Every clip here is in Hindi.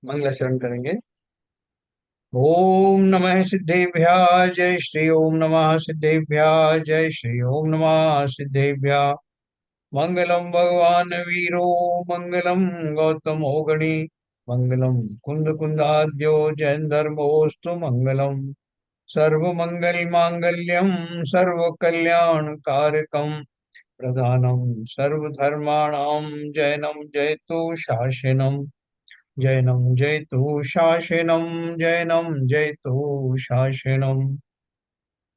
मंगलाचरण करेंगे। ओम नमः सिद्धेभ्यः जय श्री ओम नमः सिद्धेभ्यः जय श्री ओम नमः सिद्धेभ्यः। मंगलम भगवान वीरो मंगलम गौतमो गणि मंगलम कुंद कुंदाद्यो जैन धर्मोस्तु मंगलम सर्व मंगल मांगल्यम सर्व कल्याण कारकम प्रधानम सर्वधर्माणां जैनम जयतु शासनम जैनम जयतु शासनम जैनम जयतु शासनम।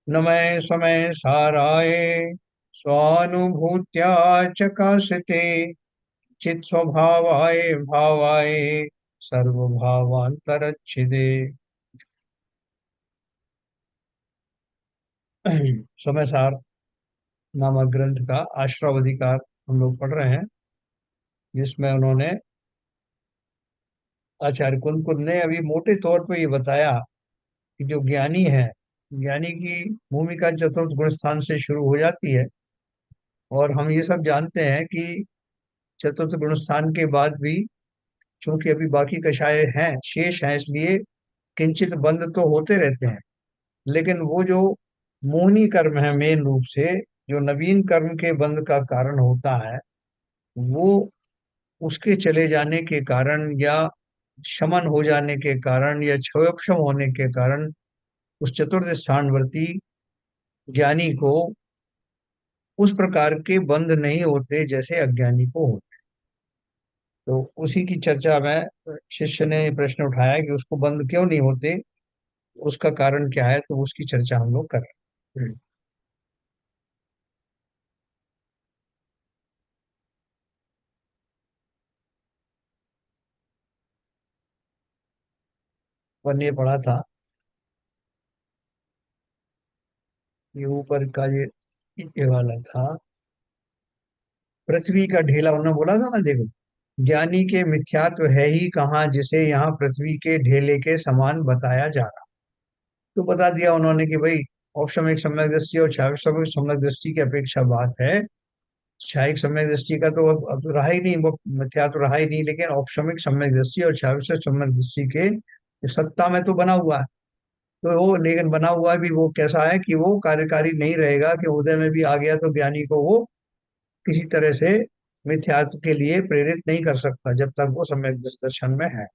नमः समय साराय स्वानुभूत्या चकाशते चित स्वभावाय भावाय सर्वभावांतरच्छिदे। समय सार नामक ग्रंथ का आश्रवाधिकार हम लोग पढ़ रहे हैं, जिसमें उन्होंने आचार्य कुंद ने अभी मोटे तौर पे ये बताया कि जो ज्ञानी है, ज्ञानी की भूमिका चतुर्थ गुण स्थान से शुरू हो जाती है। और हम ये सब जानते हैं कि चतुर्थ गुण स्थान के बाद भी चूंकि अभी बाकी कषाय हैं, शेष हैं, इसलिए किंचित बंद तो होते रहते हैं। लेकिन वो जो मोहनी कर्म है, मेन रूप से जो नवीन कर्म के बंद का कारण होता है, वो उसके चले जाने के कारण या शमन हो जाने के कारण या क्षयोक्षम होने के कारण उस चतुर्थ स्थानवर्ती ज्ञानी को उस प्रकार के बंध नहीं होते जैसे अज्ञानी को होते। तो उसी की चर्चा में शिष्य ने प्रश्न उठाया कि उसको बंध क्यों नहीं होते, उसका कारण क्या है, तो उसकी चर्चा हम लोग कर रहे हैं। अपन ये पढ़ा था, ये ऊपर का ये वाला था, पृथ्वी का ढेला उन्होंने बोला था ना, देखो, ज्ञानी के मिथ्यात्व है ही कहाँ जिसे यहाँ पृथ्वी के ढेले के समान बताया जा रहा। तो बता दिया उन्होंने कि भाई औपसमिक सम्यक दृष्टि और छाविक सम्यक दृष्टि की अपेक्षा बात है। छायिक सम्यक दृष्टि का तो अब तो रहा ही नहीं, वो मिथ्या तो रहा ही नहीं, लेकिन औपसमिक सम्यक दृष्टि और छाविक सम्यक दृष्टि के सत्ता में तो बना हुआ है। तो वो लेकिन बना हुआ भी वो कैसा है कि वो कार्यकारी नहीं रहेगा, कि उदय में भी आ गया तो ज्ञानी को वो किसी तरह से मिथ्यात्व के लिए प्रेरित नहीं कर सकता जब तक वो सम्यक दर्शन में है।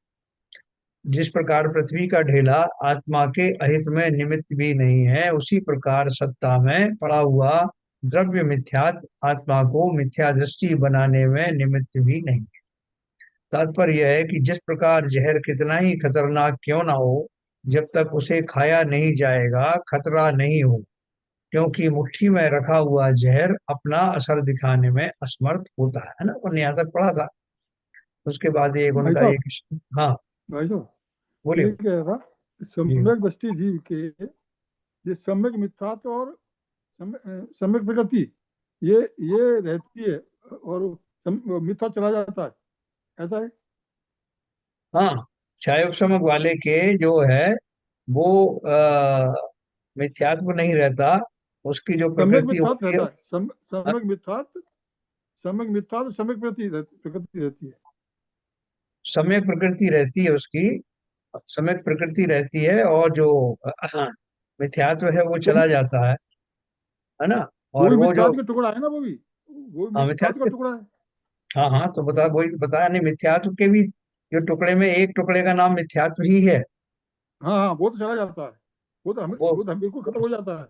जिस प्रकार पृथ्वी का ढेला आत्मा के अहित में निमित्त भी नहीं है, उसी प्रकार सत्ता में पड़ा हुआ द्रव्य मिथ्यात्व आत्मा को मिथ्या दृष्टि बनाने में निमित्त भी नहीं। तात्पर्य यह है कि जिस प्रकार जहर कितना ही खतरनाक क्यों ना हो, जब तक उसे खाया नहीं जाएगा खतरा नहीं हो, क्योंकि मुट्ठी में रखा हुआ जहर अपना असर दिखाने में असमर्थ होता है ना। अपन यहाँ तक पढ़ा था। उसके बाद एक भाई उनका साहब, एक, हाँ भाई साहब, बोलिए। ये कह रहा था जी सम्यक दृष्टि जीव के, ये सम्यक मिथ्यात्व और सम्यक प्रकृति, ये रहती है और मिथ्या चला जाता है, ऐसा है। हाँ, क्षयोपशमक वाले के जो है वो मिथ्यात्व नहीं रहता, उसकी जो सम्यक प्रकृति मिथ्यात्व होती है। रहता है, सम्यक मिथ्यात्व, सम्यक मिथ्यात्व, सम्यक प्रकृति रहती है। सम्यक प्रकृति रहती है उसकी, सम्यक प्रकृति रहती है, और जो मिथ्यात्व है वो वो भी चला जाता है ना। वो और भी वो जो, मिथ्यात्व का टुकड़ा है ना, वो भी हाँ मिथ्यात्व का मिथ्यात्व, टुकड़ा है। हाँ हाँ, तो बता, वही तो बताया नहीं, मिथ्यात्व के भी जो टुकड़े में एक टुकड़े का नाम मिथ्यात्व ही है। हाँ हाँ, वो तो चला जाता है, वो वो तो हम बिल्कुल खत्म हो जाता है।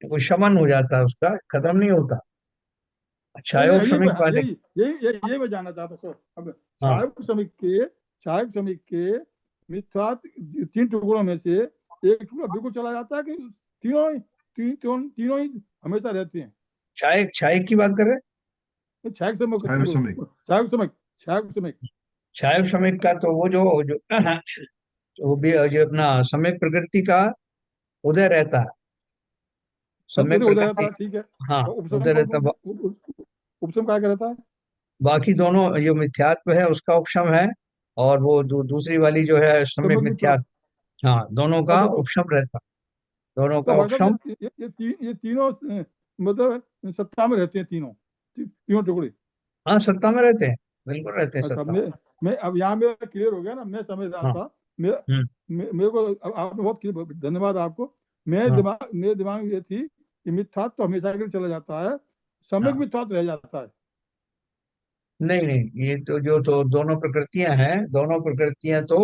वो शमन हो जाता है, उसका खत्म नहीं होता। नहीं क्षयोप नहीं, श्रमिक वाले, यही यही मैं जानना चाहता सर। अब हाँ सहायक श्रमिक के मिथ्यात् तीन टुकड़ों में से एक टुकड़ा बिल्कुल चला जाता है कि तीनों ही हमेशा रहते हैं। क्षय क्षय की बात कर रहे हैं। सहायक श्रमिक छायाश्रमिक। सहायक श्रमिक सहायक श्रमिक क्षय श्रमिक का तो वो जो जो वो भी जो अपना सम्यक प्रकृति का उदय रहता है, सम्यक उदय उदय रहता प्रकृति, है, ठीक है। हाँ और उपशम उदय का रहता। उपशम क्या रहता है। बाकी दोनों जो मिथ्यात्व है उसका उपशम है, और वो दूसरी वाली जो है सम्यक सम्यक मिथ्यात्व। मिथ्यात्व, हाँ दोनों का अच्छा, तो उपशम रहता, दोनों तो का भाई साहब, उपशम। ये तीनों मतलब सत्ता में रहते हैं, तीनों टुकड़े। हाँ सत्ता में रहते हैं, बिल्कुल रहते हैं अच्छा, सत्ता में। मैं अब यहाँ मेरा क्लियर हो गया ना, मैं समझ रहा हाँ। था। मेरा हम्म। मेरे को आपने बहुत धन्यवाद आपको। हाँ। मेरे दिमाग में ये थी कि मिथ्यात्व तो हमेशा के लिए चला जाता है, सम्यक हाँ। मिथ्यात्व रह जाता है। नहीं नहीं, ये तो जो तो दोनों प्रकृतियां हैं, दोनों प्रकृतियां तो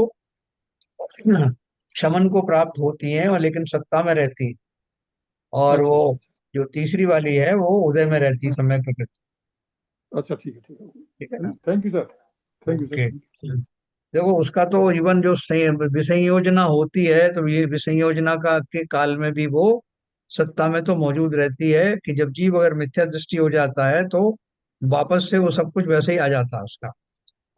शमन को प्राप्त होती हैं और लेकिन सत्ता में रहती हैं। और अच्छा वो अच्छा अच्छा। जो तीसरी वाली है वो उदय में रहती, समय प्रकृति। अच्छा ठीक है ठीक ठीक है है। ना? Thank you sir. Thank you sir, okay. Thank देखो उसका तो इवन जो विसंयोजना होती है, तो ये विसंयोजना का के काल में भी वो सत्ता में तो मौजूद रहती है कि जब जीव अगर मिथ्या दृष्टि हो जाता है तो वापस से वो सब कुछ वैसे ही आ जाता है उसका। यू।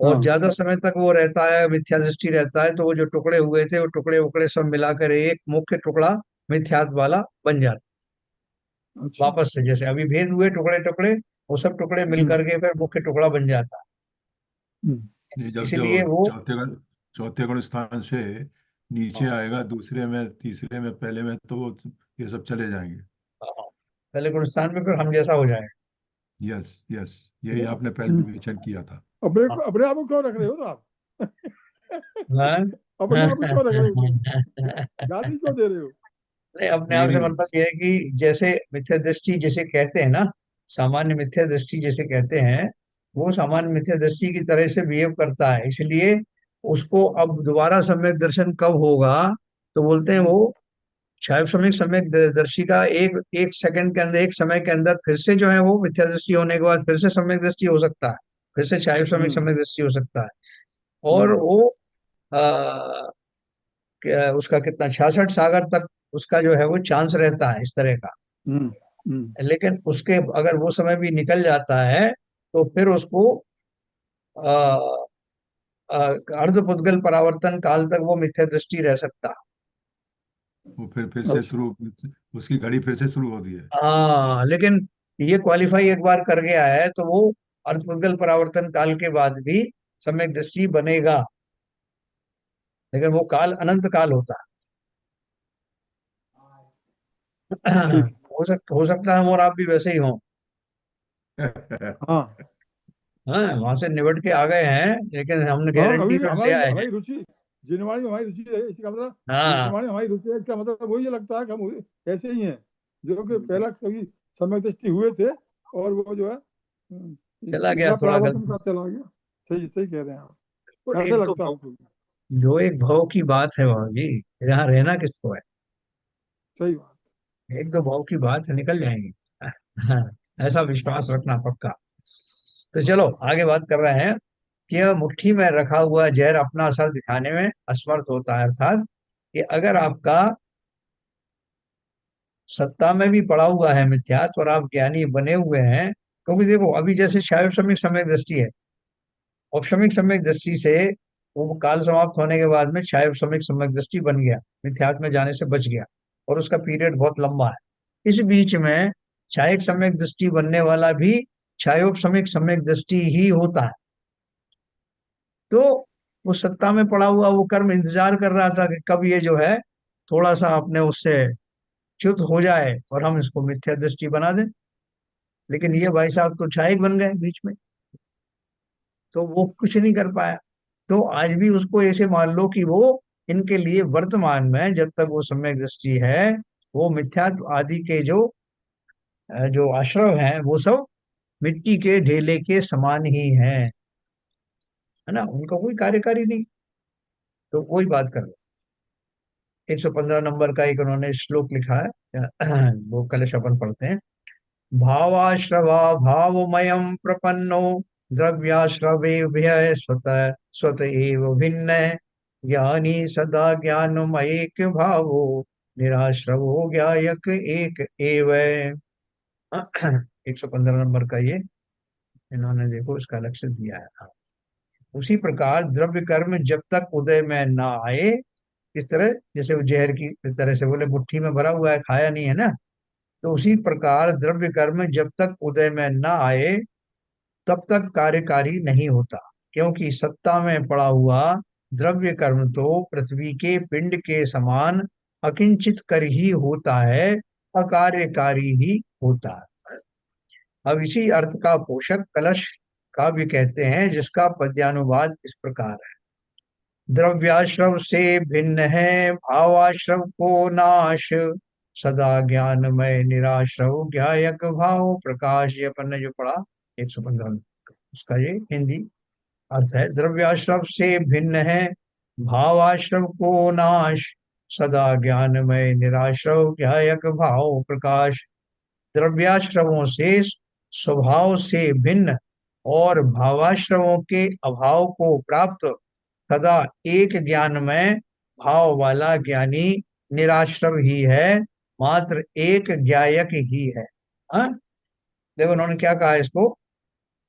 और हाँ। ज्यादा समय तक वो रहता है, मिथ्या दृष्टि रहता है, तो वो जो टुकड़े हुए थे वो टुकड़े उकड़े सब मिलाकर एक मुख्य टुकड़ा मिथ्यात्व वाला बन जाता है। अच्छा। वापस से जैसे अभी भेद हुए टुकड़े टुकड़े, वो सब टुकड़े मिल हम्म करके फिर मुख्य टुकड़ा बन जाता हम्म। ये है। जब जो इसलिए वो चौथे गुण स्थान से नीचे हाँ, आएगा, दूसरे में, तीसरे में, पहले में, तो ये सब चले जाएंगे। हाँ, पहले गुलिस्तान में फिर हम जैसा हो जाएगा। यस यस, यही आपने पहले हम्म। मेंशन किया था। अपने अपने आप को क्यों रख रहे हो तो आप? हाँ। अपने आप को क्यों रख रहे हो तुम? गाली क्यों दे रहे हो? नहीं, अपने नहीं आप से नहीं। मतलब ये है कि जैसे मिथ्या दृष्टि जिसे कहते हैं ना, सामान्य मिथ्या दृष्टि जिसे कहते हैं, वो सामान्य मिथ्या दृष्टि की तरह से बिहेव करता है। इसलिए उसको अब दोबारा सम्यक दर्शन कब होगा, तो बोलते हैं वो शायद सम्यक दर्शी का एक एक सेकंड के अंदर, एक समय के अंदर फिर से जो है वो मिथ्या दृष्टि होने के बाद फिर से सम्यक दृष्टि हो सकता है, फिर से शायद हम्म सम्यक दृष्टि हो सकता है। और हम्म वो उसका कितना 66 सागर तक उसका जो है वो चांस रहता है इस तरह का। हम्म हम्म। लेकिन उसके अगर वो समय भी निकल जाता है तो फिर उसको आ, आ, अर्ध पुद्गल परावर्तन काल तक वो मिथ्या दृष्टि रह सकता है। वो फिर से अच्छा। शुरू, उसकी घड़ी फिर से शुरू होती है। हाँ, लेकिन ये क्वालिफाई एक बार कर गया है तो वो अर्ध पुद्गल परावर्तन काल के बाद भी सम्यक दृष्टि बनेगा। लेकिन वो काल अनंत काल होता है। ठीक। हो सकता है हम और आप भी वैसे ही हों। हाँ हाँ, वहां से निबट के आ गए हैं लेकिन हमने हाँ, गारंटी अभी कर ले हमारी आए हैं। हमारी रुचि जिनवाणी में हमारी रुचि है, इसका मतलब हाँ। जिनवाणी में हमारी रुचि है, इसका मतलब वही लगता है कि हम ऐसे ही हैं, जो कि पहला कभी समय दृष्टि हुए थे, और वो जो है चला गया इतना थोड़ा परावर्तन गलती का से। चला गया। सही सही कह रहे हैं आप। और ऐसे एक तो लगता है हमको। जो एक भाव की बात है बाबू जी, यहाँ रहना किसको है। सही बात। एक दो भाव की बात है, निकल जाएंगे। हाँ, ऐसा विश्वास रखना पक्का। तो चलो आगे बात कर रहे हैं कि यह मुट्ठी में रखा हुआ जहर अपना असर दिखाने में असमर्थ होता है। अर्थात कि अगर आपका सत्ता में भी पड़ा हुआ है मिथ्यात्व और आप ज्ञानी बने हुए हैं, क्योंकि देखो अभी जैसे शायद सम्यक दृष्टि है, औपशमिक सम्यक दृष्टि से वो काल समाप्त होने के बाद में क्षाय सम्यक दृष्टि बन गया, मिथ्यात्व में जाने से बच गया, और उसका पीरियड बहुत लंबा है। इस बीच में क्षायक सम्यक दृष्टि बनने वाला भी क्षायोपशमिक सम्यक दृष्टि ही होता है। तो वो सत्ता में पड़ा हुआ वो कर्म इंतजार कर रहा था कि कब ये जो है थोड़ा सा अपने उससे च्युत हो जाए और हम इसको मिथ्या दृष्टि बना दें। लेकिन ये भाई साहब तो क्षायक बन गए बीच में, तो वो कुछ नहीं कर पाया। तो आज भी उसको ऐसे मान लो कि वो इनके लिए वर्तमान में जब तक वो सम्यक दृष्टि है, वो मिथ्यात्व आदि के जो आश्रव हैं वो सब मिट्टी के ढेले के समान ही हैं, है ना, उनका कोई कार्यकारी नहीं। तो वही बात कर लो। 115 नंबर का एक उन्होंने श्लोक लिखा है, वो कलश अपन पढ़ते हैं। भावाश्रवा भावमयम प्रपन्नो द्रव्याश्रवे व्यय स्वतः स्वत एव भिन्न ज्ञानी सदा ज्ञानमयेक भावो निराश्रवो ज्ञायक एक एव। 115 नंबर का ये इन्होंने देखो इसका लक्ष्य दिया है। उसी प्रकार द्रव्य कर्म जब तक उदय में ना आए, इस तरह जैसे वो जहर की तरह से बोले मुट्ठी में भरा हुआ है खाया नहीं है ना, तो उसी प्रकार द्रव्य कर्म जब तक उदय में न आए तब तक कार्यकारी नहीं होता। क्योंकि सत्ता में पड़ा हुआ द्रव्य कर्म तो पृथ्वी के पिंड के समान अकिंचित कर ही होता है, अकार्यकारी ही होता है। अब इसी अर्थ का पोषक कलश काव्य कहते हैं, जिसका पद्यानुवाद इस प्रकार है। द्रव्याश्रव से भिन्न है भावाश्रव को नाश, सदा ज्ञानमय निराश्रव ज्ञायक भाव प्रकाश। ये अपन ने जो पढ़ा 115 में, उसका ये हिंदी अर्थ है। द्रव्याश्रव से भिन्न है भावाश्रव को नाश, सदा ज्ञानमय निराश्रव ज्ञायक भाव प्रकाश। द्रव्याश्रवों से स्वभाव से भिन्न और भावाश्रवों के अभाव को प्राप्त सदा एक ज्ञान में भाव वाला ज्ञानी निराश्रव ही है, मात्र एक ज्ञायक ही है। हाँ, देखो उन्होंने क्या कहा इसको,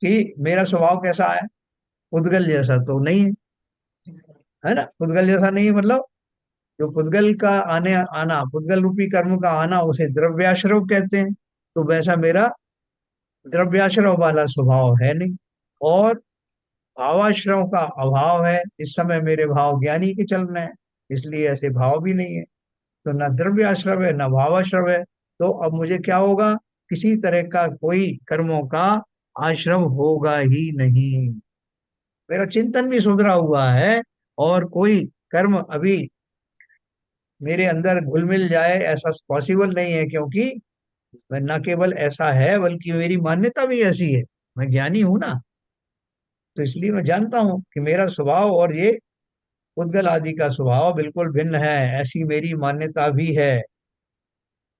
कि मेरा स्वभाव कैसा है, पुद्गल जैसा तो नहीं है, है ना। पुद्गल जैसा नहीं है मतलब, जो पुद्गल का आने आना, पुद्गल रूपी कर्म का आना, उसे द्रव्याश्रव कहते हैं। तो वैसा मेरा द्रव्याश्रव वाला स्वभाव है नहीं, और भावाश्रव का अभाव है। इस समय मेरे भाव ज्ञानी के चल रहे हैं, इसलिए ऐसे भाव भी नहीं है। तो ना द्रव्याश्रव है ना भावाश्रव है। तो अब मुझे क्या होगा, किसी तरह का कोई कर्मों का आश्रव होगा ही नहीं। मेरा चिंतन भी सुधरा हुआ है, और कोई कर्म अभी मेरे अंदर घुल मिल जाए ऐसा पॉसिबल नहीं है, क्योंकि मैं न केवल ऐसा है बल्कि मेरी मान्यता भी ऐसी है। मैं ज्ञानी हूं ना, तो इसलिए मैं जानता हूं कि मेरा स्वभाव और ये उद्गल आदि का स्वभाव बिल्कुल भिन्न है, ऐसी मेरी मान्यता भी है।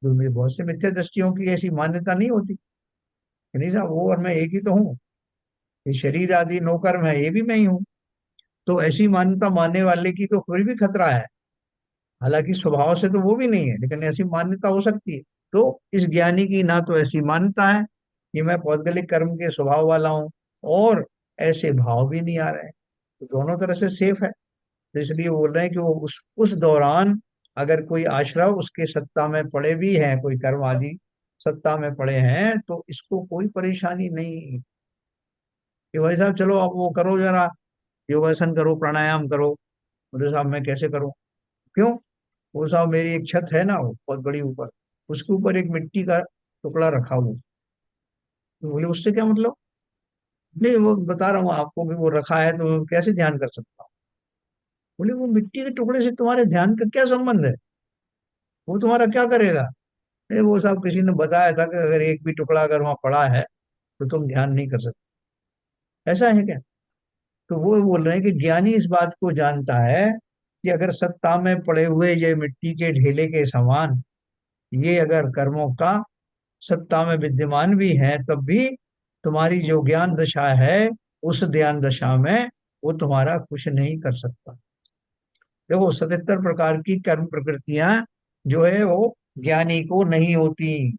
जो मेरे बहुत से मिथ्या दृष्टियों की ऐसी मान्यता नहीं होती कि नहीं साहब वो और मैं एक ही तो हूँ, ये शरीर आदि नौकर्म है, ये भी मैं ही हूँ। तो ऐसी मान्यता मानने वाले की तो फिर भी खतरा है। हालांकि स्वभाव से तो वो भी नहीं है, लेकिन ऐसी मान्यता हो सकती है। तो इस ज्ञानी की ना तो ऐसी मान्यता है कि मैं पौद्गलिक कर्म के स्वभाव वाला हूँ, और ऐसे भाव भी नहीं आ रहे हैं, तो दोनों तरह से सेफ है। तो इसलिए वो बोल रहे हैं कि वो उस दौरान अगर कोई आश्रव उसके सत्ता में पड़े भी हैं, कोई कर्म आदि सत्ता में पड़े हैं, तो इसको कोई परेशानी नहीं कि भाई साहब चलो आप वो करो, जरा योगासन करो, प्राणायाम करो। बोले साहब मैं कैसे करूं, क्यों? वो साहब मेरी एक छत है ना, वो बहुत बड़ी ऊपर, उसके ऊपर एक मिट्टी का टुकड़ा रखा हुआ। तो बोले उससे क्या मतलब? नहीं वो बता रहा हूँ आपको भी, वो रखा है तो कैसे ध्यान कर सकता हूँ। बोले वो मिट्टी के टुकड़े से तुम्हारे ध्यान का क्या संबंध है, वो तुम्हारा क्या करेगा? नहीं वो साहब किसी ने बताया था कि अगर एक भी टुकड़ा अगर वहां पड़ा है तो तुम ध्यान नहीं कर सकते। ऐसा है क्या? तो वो बोल रहे हैं कि ज्ञानी इस बात को जानता है कि अगर सत्ता में पड़े हुए ये मिट्टी के ढेले के समान ये अगर कर्मों का सत्ता में विद्यमान भी है, तब भी तुम्हारी जो ज्ञान दशा है, उस ज्ञान दशा में वो तुम्हारा कुछ नहीं कर सकता। देखो 77 प्रकार की कर्म प्रकृतियां जो है वो ज्ञानी को नहीं होती।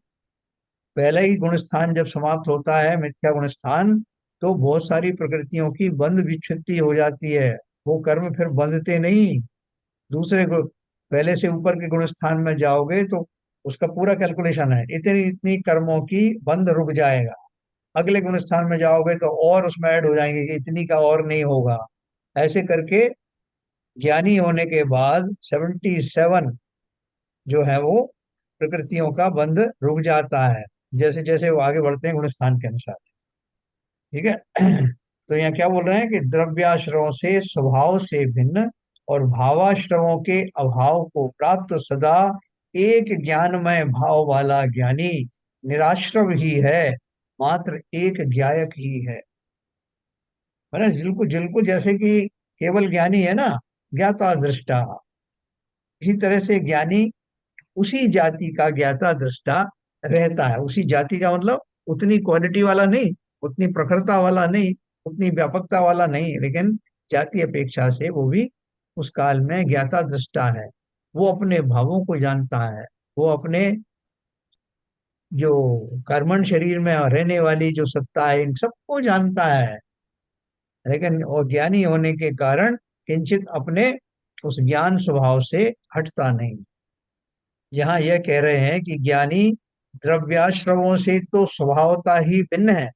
पहले ही गुण स्थान जब समाप्त होता है, मिथ्या गुण स्थान, तो बहुत सारी प्रकृतियों की बंध विच्छुत्ति हो जाती है। वो कर्म फिर बंधते नहीं। दूसरे को पहले से ऊपर के गुण स्थान में जाओगे तो उसका पूरा कैलकुलेशन है, इतनी इतनी कर्मों की बंध रुक जाएगा। अगले गुण स्थान में जाओगे तो और उसमें ऐड हो जाएंगे कि इतनी का और नहीं होगा। ऐसे करके ज्ञानी होने के बाद 77 जो है वो प्रकृतियों का बंध रुक जाता है, जैसे जैसे वो आगे बढ़ते हैं गुण स्थान के अनुसार। ठीक है। तो यहाँ क्या बोल रहे हैं कि द्रव्याश्रवों से स्वभाव से भिन्न और भावाश्रवों के अभाव को प्राप्त सदा एक ज्ञानमय भाव वाला ज्ञानी निराश्रव ही है, मात्र एक ज्ञायक ही है। मैंने जिनको जिनको जैसे कि केवल ज्ञानी है ना, ज्ञाता दृष्टा, इसी तरह से ज्ञानी उसी जाति का ज्ञाता दृष्टा रहता है। उसी जाति का मतलब उतनी क्वालिटी वाला नहीं, उतनी प्रखरता वाला नहीं, उतनी व्यापकता वाला नहीं, लेकिन जाति अपेक्षा से वो भी उस काल में ज्ञाता दृष्टा है। वो अपने भावों को जानता है, वो अपने जो कर्मण शरीर में रहने वाली जो सत्ता है इन सबको जानता है, लेकिन और ज्ञानी होने के कारण किंचित अपने उस ज्ञान स्वभाव से हटता नहीं। यहाँ यह कह रहे हैं कि ज्ञानी द्रव्याश्रवों से तो स्वभावता ही भिन्न है,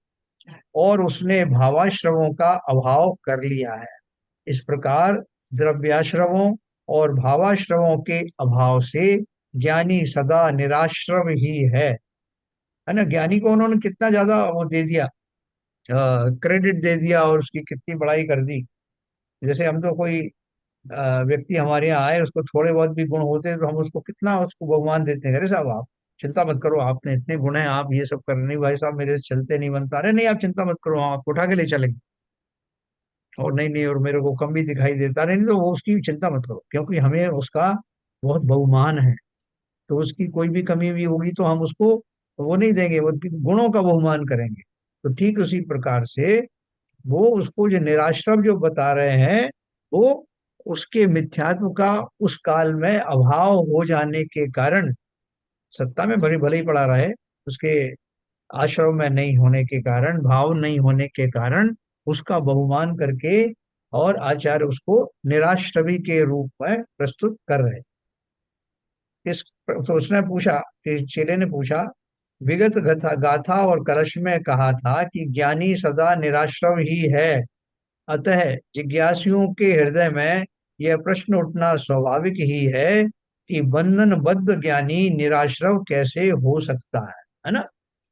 और उसने भावाश्रवों का अभाव कर लिया है। इस प्रकार द्रव्याश्रवों और भावाश्रवों के अभाव से ज्ञानी सदा निराश्रव ही है ना। ज्ञानी को उन्होंने कितना ज्यादा वो दे दिया, क्रेडिट दे दिया और उसकी कितनी बड़ाई कर दी। जैसे हम तो कोई व्यक्ति हमारे यहाँ आए, उसको थोड़े बहुत भी गुण होते हैं तो हम उसको कितना उसको भगवान देते हैं, अरे साहब आप चिंता मत करो, आपने इतने गुण हैं, आप ये सब कर रहे नहीं भाई साहब, मेरे से चलते नहीं बनता, अरे नहीं आप चिंता मत करो, हम आपको उठा के ले चलेंगे। और नहीं नहीं, और मेरे को कम भी दिखाई देता, नहीं नहीं तो वो उसकी चिंता मत करो, क्योंकि हमें उसका बहुत बहुमान है। तो उसकी कोई भी कमी भी होगी तो हम उसको वो नहीं देंगे, वो गुणों का बहुमान करेंगे। तो ठीक उसी प्रकार से वो उसको जो निराश्रव जो बता रहे हैं, वो उसके मिथ्यात्व का उस काल में अभाव हो जाने के कारण, सत्ता में भले भले ही पड़ा रहे, उसके आश्रम में नहीं होने के कारण, भाव नहीं होने के कारण उसका बहुमान करके और आचार्य उसको निराश्रवी के रूप में प्रस्तुत कर रहे। इस तो उसने पूछा, कि चेले ने पूछा, विगत गाथा गाथा और कलश में कहा था कि ज्ञानी सदा निराश्रव ही है, अतः जिज्ञासुओं के हृदय में यह प्रश्न उठना स्वाभाविक ही है कि बंधनबद्ध ज्ञानी निराश्रव कैसे हो सकता है ना।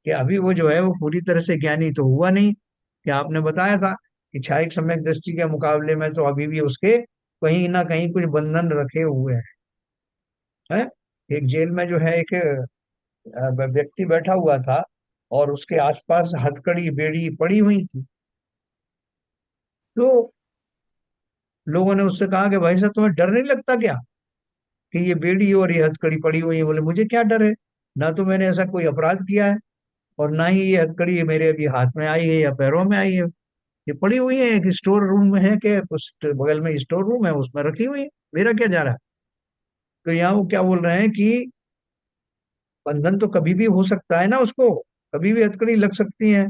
कि अभी वो जो है वो पूरी तरह से ज्ञानी तो हुआ नहीं, कि आपने बताया था कि क्षायिक सम्यक दृष्टि के मुकाबले में तो अभी भी उसके कहीं ना कहीं कुछ बंधन रखे हुए हैं, है? एक जेल में जो है एक व्यक्ति बैठा हुआ था और उसके आसपास हथकड़ी बेड़ी पड़ी हुई थी। तो लोगों ने उससे कहा कि भाई साहब तुम्हें डर नहीं लगता क्या, कि ये बेड़ी और ये हथकड़ी पड़ी हुई है? बोले मुझे क्या डर है, ना तो मैंने ऐसा कोई अपराध किया है, और ना ही ये हथकड़ी मेरे अभी हाथ में आई है या पैरों में आई है। ये पड़ी हुई है, एक स्टोर रूम में है, कि उस बगल में स्टोर रूम है उसमें रखी हुई है, मेरा क्या जा रहा है। तो यहाँ वो क्या बोल रहे हैं कि बंधन तो कभी भी हो सकता है ना उसको, कभी भी हथकड़ी लग सकती है,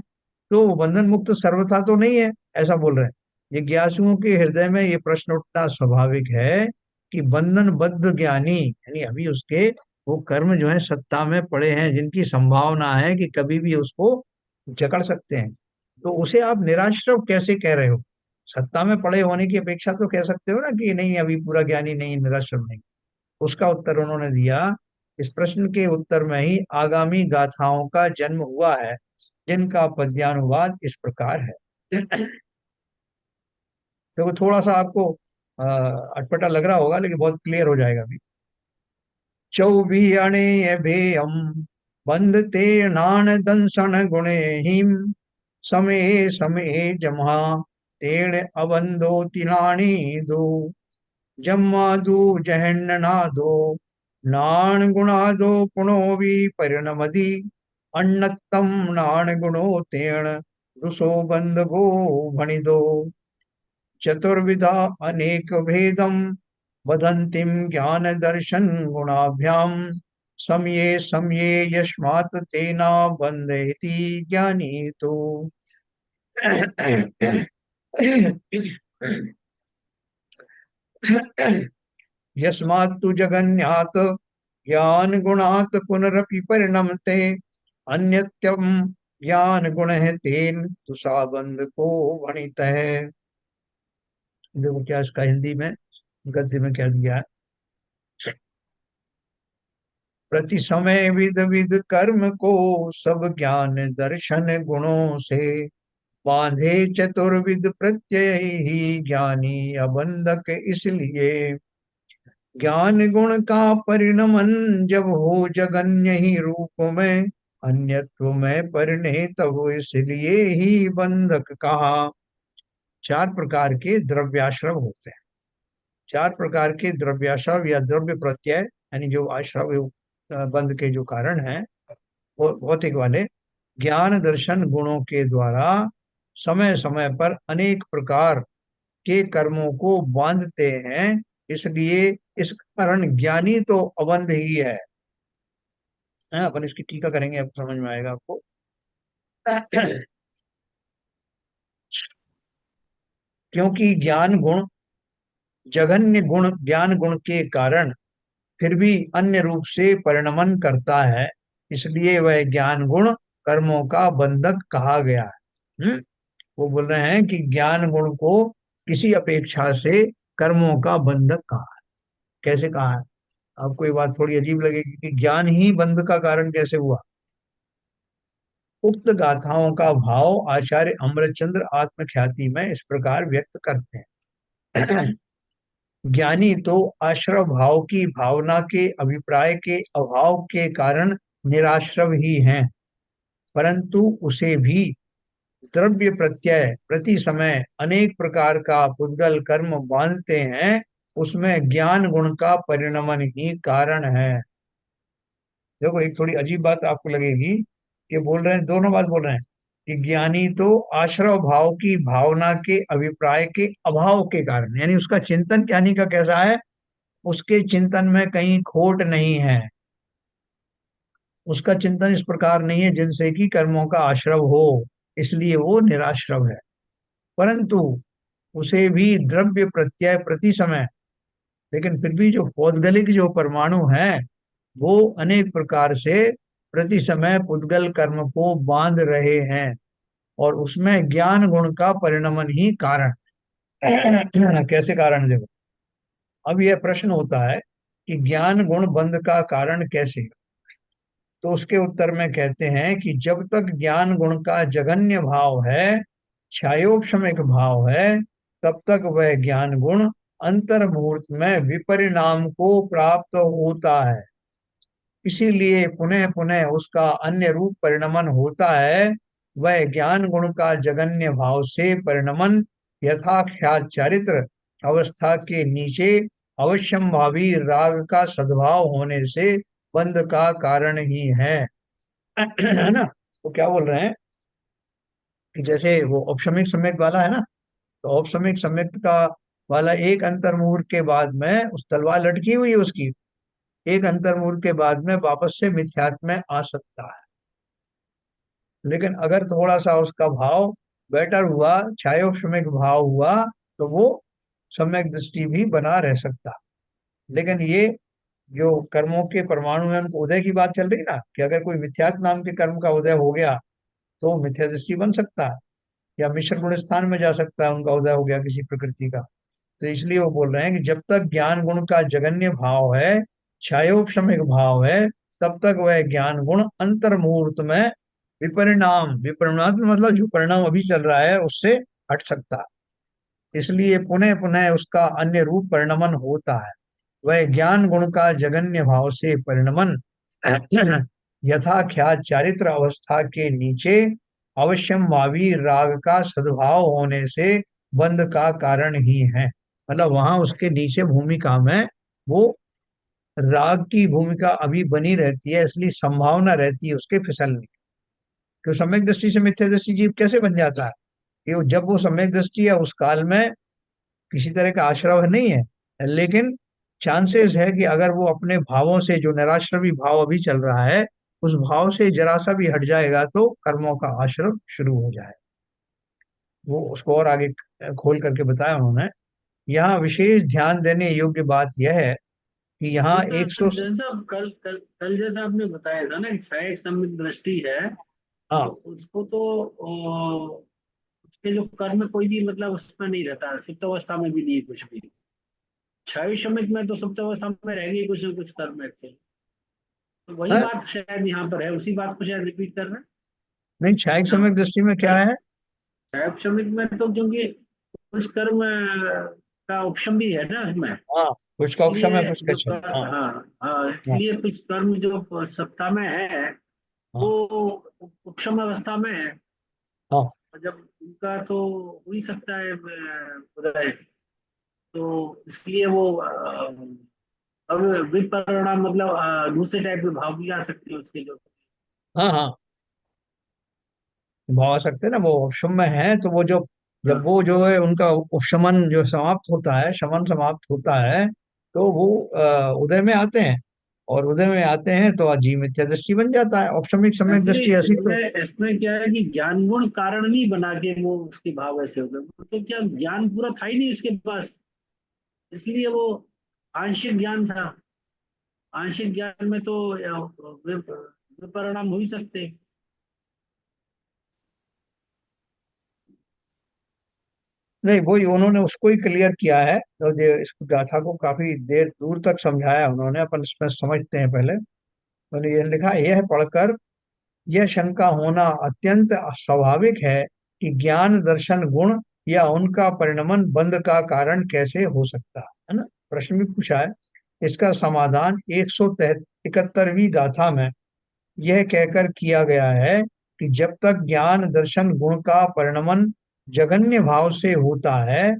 तो वो बंधन मुक्त सर्वथा तो नहीं है, ऐसा बोल रहे हैं। जिज्ञासुओं के हृदय में ये प्रश्न उठना स्वाभाविक है कि बंधन बद्ध ज्ञानी, यानी अभी उसके वो कर्म जो है सत्ता में पड़े हैं, जिनकी संभावना है कि कभी भी उसको जकड़ सकते हैं, तो उसे आप निराश्रव कैसे कह रहे हो? सत्ता में पड़े होने की अपेक्षा तो कह सकते हो ना कि नहीं अभी पूरा ज्ञानी नहीं, निराश्रव नहीं। उसका उत्तर उन्होंने दिया, इस प्रश्न के उत्तर में ही आगामी गाथाओं का जन्म हुआ है, जिनका पद्यानुवाद इस प्रकार है। देखो थोड़ा सा आपको अटपटा लग रहा होगा, लेकिन बहुत क्लियर हो जाएगा अभी। चौबियणे भेयम बंधते नान दंसन गुणे हिम समय समय जमहा तेण अबंधो तिलाणी दो जम्मादो जहन्नादो नाण गुणादो पुनो भी परिणमति अन्नतम नाण गुणो तेण रुसो बंध गो भणिदो चतुर्विधा अनेक भेदम वदन्तिम ज्ञान दर्शन गुणाभ्याम समये समये यस्मात् तेना बंध इति ज्ञानी तो। यस्मात्तु जगन्यात् ज्ञान गुणात् पुनरपि परिणमते अन्यत्यम ज्ञान गुण है तेन तुषाबंध को भणित है। देखो क्या इसका हिंदी में गद्य में क्या दिया है। प्रति समय विद विद कर्म को सब ज्ञान दर्शन गुणों से बांधे चतुर्विद प्रत्यय ही ज्ञानी अबंधक इसलिए ज्ञान गुण का परिणमन जब हो जगन्य ही रूप में अन्यत्व में परिणत हो इसलिए ही बंधक कहा। चार प्रकार के द्रव्याश्रव होते हैं, चार प्रकार के द्रव्याश्रव या द्रव्य प्रत्यय, यानी जो आश्रव बंध के जो कारण है वो भौतिक वाले, ज्ञान दर्शन गुणों के द्वारा समय समय पर अनेक प्रकार के कर्मों को बांधते हैं, इसलिए इस कारण ज्ञानी तो अबंध ही है। अपन इसकी टीका करेंगे, अब समझ में आएगा आपको। क्योंकि ज्ञान गुण जघन्य गुण ज्ञान गुण के कारण फिर भी अन्य रूप से परिणमन करता है, इसलिए वह ज्ञान गुण कर्मों का बंधक कहा गया है। वो बोल रहे हैं कि ज्ञान गुण को किसी अपेक्षा से कर्मों का बंधक कहा है। कैसे कहा है? आपको ये बात थोड़ी अजीब लगेगी कि ज्ञान ही बंध का कारण कैसे हुआ। उक्त गाथाओं का भाव आचार्य अमरचंद्र आत्मख्याति में इस प्रकार व्यक्त करते हैं। ज्ञानी तो आश्रव भाव की भावना के अभिप्राय के अभाव के कारण निराश्रव ही है, परंतु उसे भी द्रव्य प्रत्यय प्रति समय अनेक प्रकार का पुद्गल कर्म बांधते हैं, उसमें ज्ञान गुण का परिणमन ही कारण है। देखो, एक थोड़ी अजीब बात आपको लगेगी, ये बोल रहे हैं, दोनों बात बोल रहे हैं कि ज्ञानी तो आश्रव भाव की भावना के अभिप्राय के अभाव के कारण, यानी उसका चिंतन ज्ञानी का कैसा है, उसके चिंतन में कहीं खोट नहीं है, उसका चिंतन इस प्रकार नहीं है जिनसे कि कर्मों का आश्रव हो, इसलिए वो निराश्रव है। परंतु उसे भी द्रव्य प्रत्यय प्रति समय, लेकिन फिर भी जो पौद्गलिक जो परमाणु है वो अनेक प्रकार से प्रति समय पुद्गल कर्म को बांध रहे हैं, और उसमें ज्ञान गुण का परिणमन ही कारण। कैसे कारण, देखो, अब यह प्रश्न होता है कि ज्ञान गुण बंध का कारण कैसे, तो उसके उत्तर में कहते हैं कि जब तक ज्ञान गुण का जगन्य भाव है, छायोपशमिक भाव है, तब तक वह ज्ञान गुण अंतर्मुहूर्त में विपरिणाम को प्राप्त होता है, इसीलिए पुनः पुनः उसका अन्य रूप परिणमन होता है। वह ज्ञान गुण का जगन्य भाव से परिणमन यथाख्यात चारित्र अवस्था के नीचे अवश्यंभावी राग का सद्भाव होने से बंध का कारण ही है। है ना? तो क्या बोल रहे हैं कि जैसे वो औपशमिक सम्यक वाला है ना, तो औपशमिक सम्यक का वाला एक अंतर्मुहूर्त के बाद में उस तलवार लटकी हुई है उसकी, एक अंतर्मुहूर्त के बाद में वापस से मिथ्यात्व में आ सकता है, लेकिन अगर थोड़ा सा उसका भाव बेटर हुआ, छायोपशमिक भाव हुआ, तो वो सम्यक दृष्टि भी बना रह सकता। लेकिन ये जो कर्मों के परमाणु हैं उनको उदय की बात चल रही ना, कि अगर कोई मिथ्यात्व नाम के कर्म का उदय हो गया तो मिथ्या दृष्टि बन सकता है, या मिश्र गुण स्थान में जा सकता है, उनका उदय हो गया किसी प्रकृति का। तो इसलिए वो बोल रहे हैं कि जब तक ज्ञान गुण का जगन्य भाव है, छायोपशमिक भाव है, तब तक वह ज्ञान गुण अंतर मुहूर्त में विपरिणाम, विपरिणाम मतलब जो परिणाम अभी चल रहा है उससे हट सकता है, इसलिए पुनः पुनः उसका अन्य रूप परिणमन होता है। वह ज्ञान गुण का जगन्य भाव से परिणमन यथाख्यात चारित्र अवस्था के नीचे अवश्यम भावी राग का सद्भाव होने से बंध का कारण ही है। मतलब वहां उसके नीचे भूमिका में वो राग की भूमिका अभी बनी रहती है, इसलिए संभावना रहती है उसके फिसलने की। तो सम्यक दृष्टि से मिथ्या दृष्टि जीव कैसे बन जाता है कि जब वो सम्यक दृष्टि है उस काल में किसी तरह का आश्रव नहीं है, लेकिन चांसेस है कि अगर वो अपने भावों से, जो निराश्रवी भाव अभी चल रहा है, उस भाव से जरा सा भी हट जाएगा तो कर्मों का आश्रव शुरू हो जाए। वो उसको और आगे खोल करके बताया उन्होंने। यहाँ विशेष ध्यान देने योग्य बात यह है कि यहाँ जैसा 100। जैसा कल कल कल जैसा आपने बताया था ना कि छाया एक सम्यक दृष्टि है, तो हाँ उसको तो उसके जो कर्म कोई भी मतलब उसमें नहीं रहता, सुप्त अवस्था में भी नहीं कुछ भी। छाया सम्यक में तो सुप्त अवस्था में रहेंगे कुछ ना कुछ कर्म एक्चुअली। तो वही हाँ, बात शायद यहाँ पर है, उसी बात को शायद रिपीट कर रहे हैं। नहीं, छाया हाँ, सम्यक दृष्टि में क्या है? छाया सम्यक में तो क्योंकि कुछ कर्म का ऑप्शन भी है ना उसमें, हाँ, कुछ का उपशम है, इसलिए कुछ का जो छल। हाँ हाँ हाँ, हाँ इसलिए कुछ कर्म जो सत्ता में है हाँ वो उपशम अवस्था में है, हाँ। और जब उनका तो हो ही सकता है उदय, तो इसलिए वो अब विपरिणाम मतलब दूसरे टाइप के भाव भी आ सकते हैं उसके जो। हाँ हाँ, भाव आ सकते हैं ना, वो उपशम में है तो वो जो, जब हाँ, वो जो है उनका उपशमन जो समाप्त होता है, शमन समाप्त होता है, तो वो उदय में आते हैं, और उदय में आते हैं तो अजीव मिथ्या दृष्टि बन जाता है। औपशमिक सम्यक एक्चुअली दृष्टि ऐसी तो। इसमें क्या है कि ज्ञान गुण कारण नहीं बना के वो उसके भाव ऐसे हो गए, तो क्या ज्ञान पूरा था ही नहीं उसके पास, इसलिए वो आंशिक ज्ञान था। आंशिक ज्ञान में तो विपरिणाम हो ही सकते हैं। नहीं, वही उन्होंने उसको ही क्लियर किया है, तो इस गाथा को काफी देर दूर तक समझाया उन्होंने, अपन इसमें समझते हैं। पहले उन्होंने ये लिखा, यह पढ़कर यह शंका होना अत्यंत स्वाभाविक है कि ज्ञान दर्शन गुण या उनका परिणमन बंध का कारण कैसे हो सकता है ना। प्रश्न भी पूछा है। इसका समाधान 171वीं गाथा में यह कहकर किया गया है कि जब तक ज्ञान दर्शन गुण का परिणमन जगन्य भाव से होता है,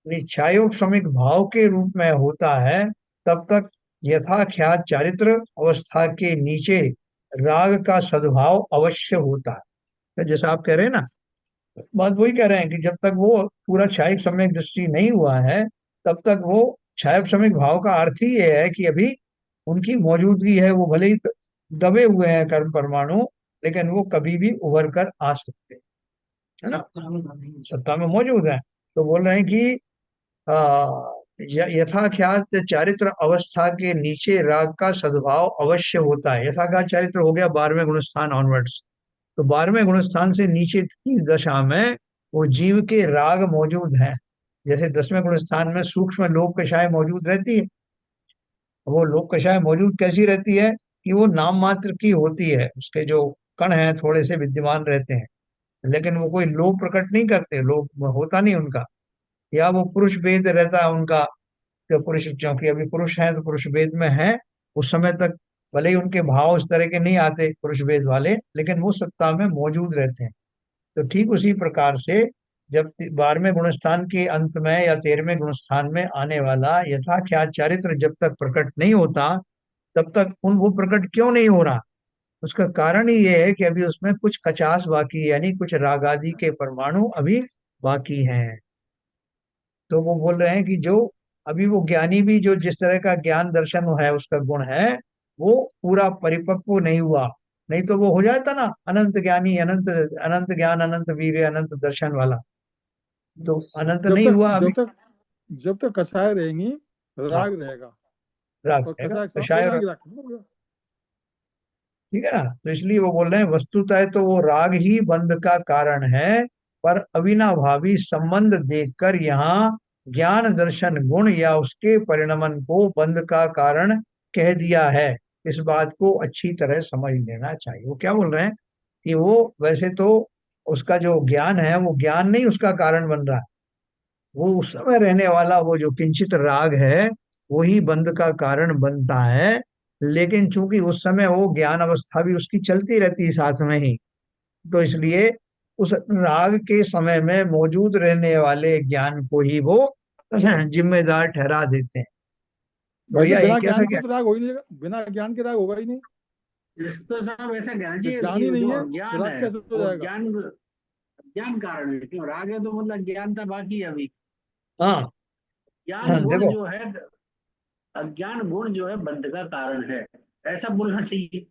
निश्चयोपशमिक भाव के रूप में होता है, तब तक यथाख्यात चारित्र अवस्था के नीचे राग का सद्भाव अवश्य होता है। तो जैसा आप कह रहे हैं ना, बात वही कह रहे हैं कि जब तक वो पूरा क्षायिक सम्यक दृष्टि नहीं हुआ है, तब तक वो क्षायिक सम्यक भाव का अर्थ ही ये है कि अभी उनकी मौजूदगी है। वो भले ही दबे हुए हैं कर्म परमाणु, लेकिन वो कभी भी उभर कर आ सकते हैं, है ना, सत्ता में मौजूद है। तो बोल रहे हैं कि यथाख्यात चारित्र अवस्था के नीचे राग का सद्भाव अवश्य होता है। यथाख्यात चारित्र हो गया 12वें गुणस्थान ऑनवर्ड्स। तो 12वें गुणस्थान से नीचे की दशा में वो जीव के राग मौजूद हैं। जैसे 10वें गुणस्थान में सूक्ष्म लोक कषाय मौजूद रहती है। वो लोक कषाय मौजूद कैसी रहती है कि वो नाम मात्र की होती है, उसके जो कण हैं थोड़े से विद्यमान रहते हैं, लेकिन वो कोई लोक प्रकट नहीं करते, लोक होता नहीं उनका। या वो पुरुष भेद रहता है उनका, कि पुरुष, क्योंकि अभी पुरुष है तो पुरुष वेद में है, उस समय तक भले ही उनके भाव उस तरह के नहीं आते पुरुष वेद वाले, लेकिन वो सत्ता में मौजूद रहते हैं। तो ठीक उसी प्रकार से जब 12वें गुणस्थान के अंत में या 13वें गुणस्थान में आने वाला यथाख्यात चारित्र जब तक प्रकट नहीं होता, तब तक उन वो प्रकट क्यों नहीं हो रहा, उसका कारण ही ये है कि अभी उसमें कुछ कचास बाकी है, यानी कुछ रागादि के परमाणु अभी बाकी हैं। तो वो बोल रहे हैं कि जो अभी वो ज्ञानी भी जो जिस तरह का ज्ञान दर्शन है उसका गुण है, वो पूरा परिपक्व नहीं हुआ। नहीं तो वो हो जाता ना अनंत ज्ञानी, अनंत अनंत ज्ञान, अनंत वीर्य, अनंत दर्शन वाला। तो अनंत जब नहीं तक हुआ अभी। जब तक जब तक कषाय रहेंगी हाँ, राग रहेगा, राग और रहेगा कषाय तो समाप्त हो शायद, जाएगी, राग खत्म हो गया। ठीक है ना। तो इसलिए वो बोल रहे हैं वस्तुतः तो वो राग ही बंध का कारण है, पर अविनाभावी संबंध देखकर यहाँ ज्ञान दर्शन गुण या उसके परिणमन को बंध का कारण कह दिया है। इस बात को अच्छी तरह समझ लेना चाहिए। वो क्या बोल रहे हैं कि वो वैसे तो उसका जो ज्ञान है वो ज्ञान नहीं उसका कारण बन रहा है, वो उस समय रहने वाला वो जो किंचित राग है वही बंध का कारण बनता है। लेकिन चूंकि उस समय वो ज्ञान अवस्था भी उसकी चलती रहती है साथ में ही, तो इसलिए उस राग के समय में मौजूद रहने वाले ज्ञान को ही वो जिम्मेदार ठहरा देते हैं। वैसे भैया ये बिना कैसा ज्ञान क्या। के तो राग हो ही नहीं, बिना ज्ञान के राग होगा ही नहीं। इसको साहब ऐसा कहना जब चाहिए ज्ञान कि ही नहीं जो है तो अज्ञान राग है कैसे हो वो जाएगा? ज्ञान ज्ञान कारण है। क्यों राग है तो मतलब ज्ञान था बाकी है अभी। हाँ, ज्ञान गुण देखो, जो है, अज्ञान गुण जो है बंध का कारण है, ऐसा बोलना चाहिए।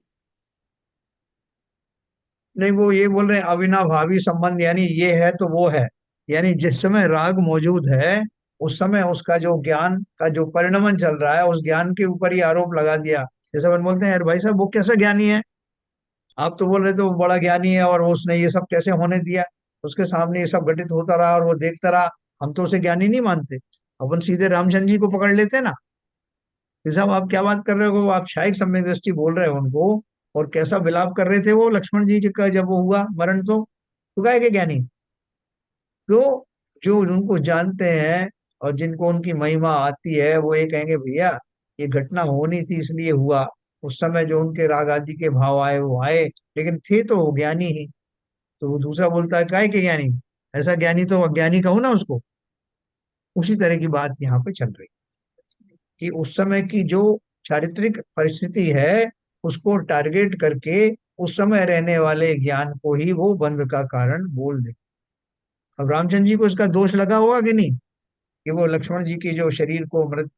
नहीं वो ये बोल रहे हैं अविनाभावी संबंध, यानी ये है तो वो है। यानी जिस समय राग मौजूद है उस समय उसका जो ज्ञान का जो परिणमन चल रहा है उस ज्ञान के ऊपर ही आरोप लगा दिया। जैसे अपन बोलते हैं यार भाई साहब वो कैसा ज्ञानी है, आप तो बोल रहे थे वो बड़ा ज्ञानी है और उसने ये सब कैसे होने दिया, उसके सामने ये सब घटित होता रहा और वो देखता रहा, हम तो उसे ज्ञानी नहीं मानते। अपन सीधे रामचंद्र जी को पकड़ लेते ना कि साहब आप क्या बात कर रहे हो, आप शायद सम्यक दृष्टि बोल रहे हो उनको। और कैसा विलाप कर रहे थे वो लक्ष्मण जी का जब वो हुआ मरण, तो काय के ज्ञानी। तो जो उनको जानते हैं और जिनको उनकी महिमा आती है वो ये कहेंगे भैया ये घटना होनी थी इसलिए हुआ, उस समय जो उनके राग आदि के भाव आए वो आए, लेकिन थे तो वो ज्ञानी ही। तो वो दूसरा बोलता है काय के ज्ञानी, ऐसा ज्ञानी तो अज्ञानी कहूं ना उसको। उसी तरह की बात यहाँ पे चल रही कि उस समय की जो चारित्रिक परिस्थिति है उसको टारगेट करके उस समय रहने वाले ज्ञान को ही वो बंध का कारण बोल दे। अब रामचंद्र जी को इसका दोष लगा होगा कि नहीं, कि वो लक्ष्मण जी की जो शरीर को मृत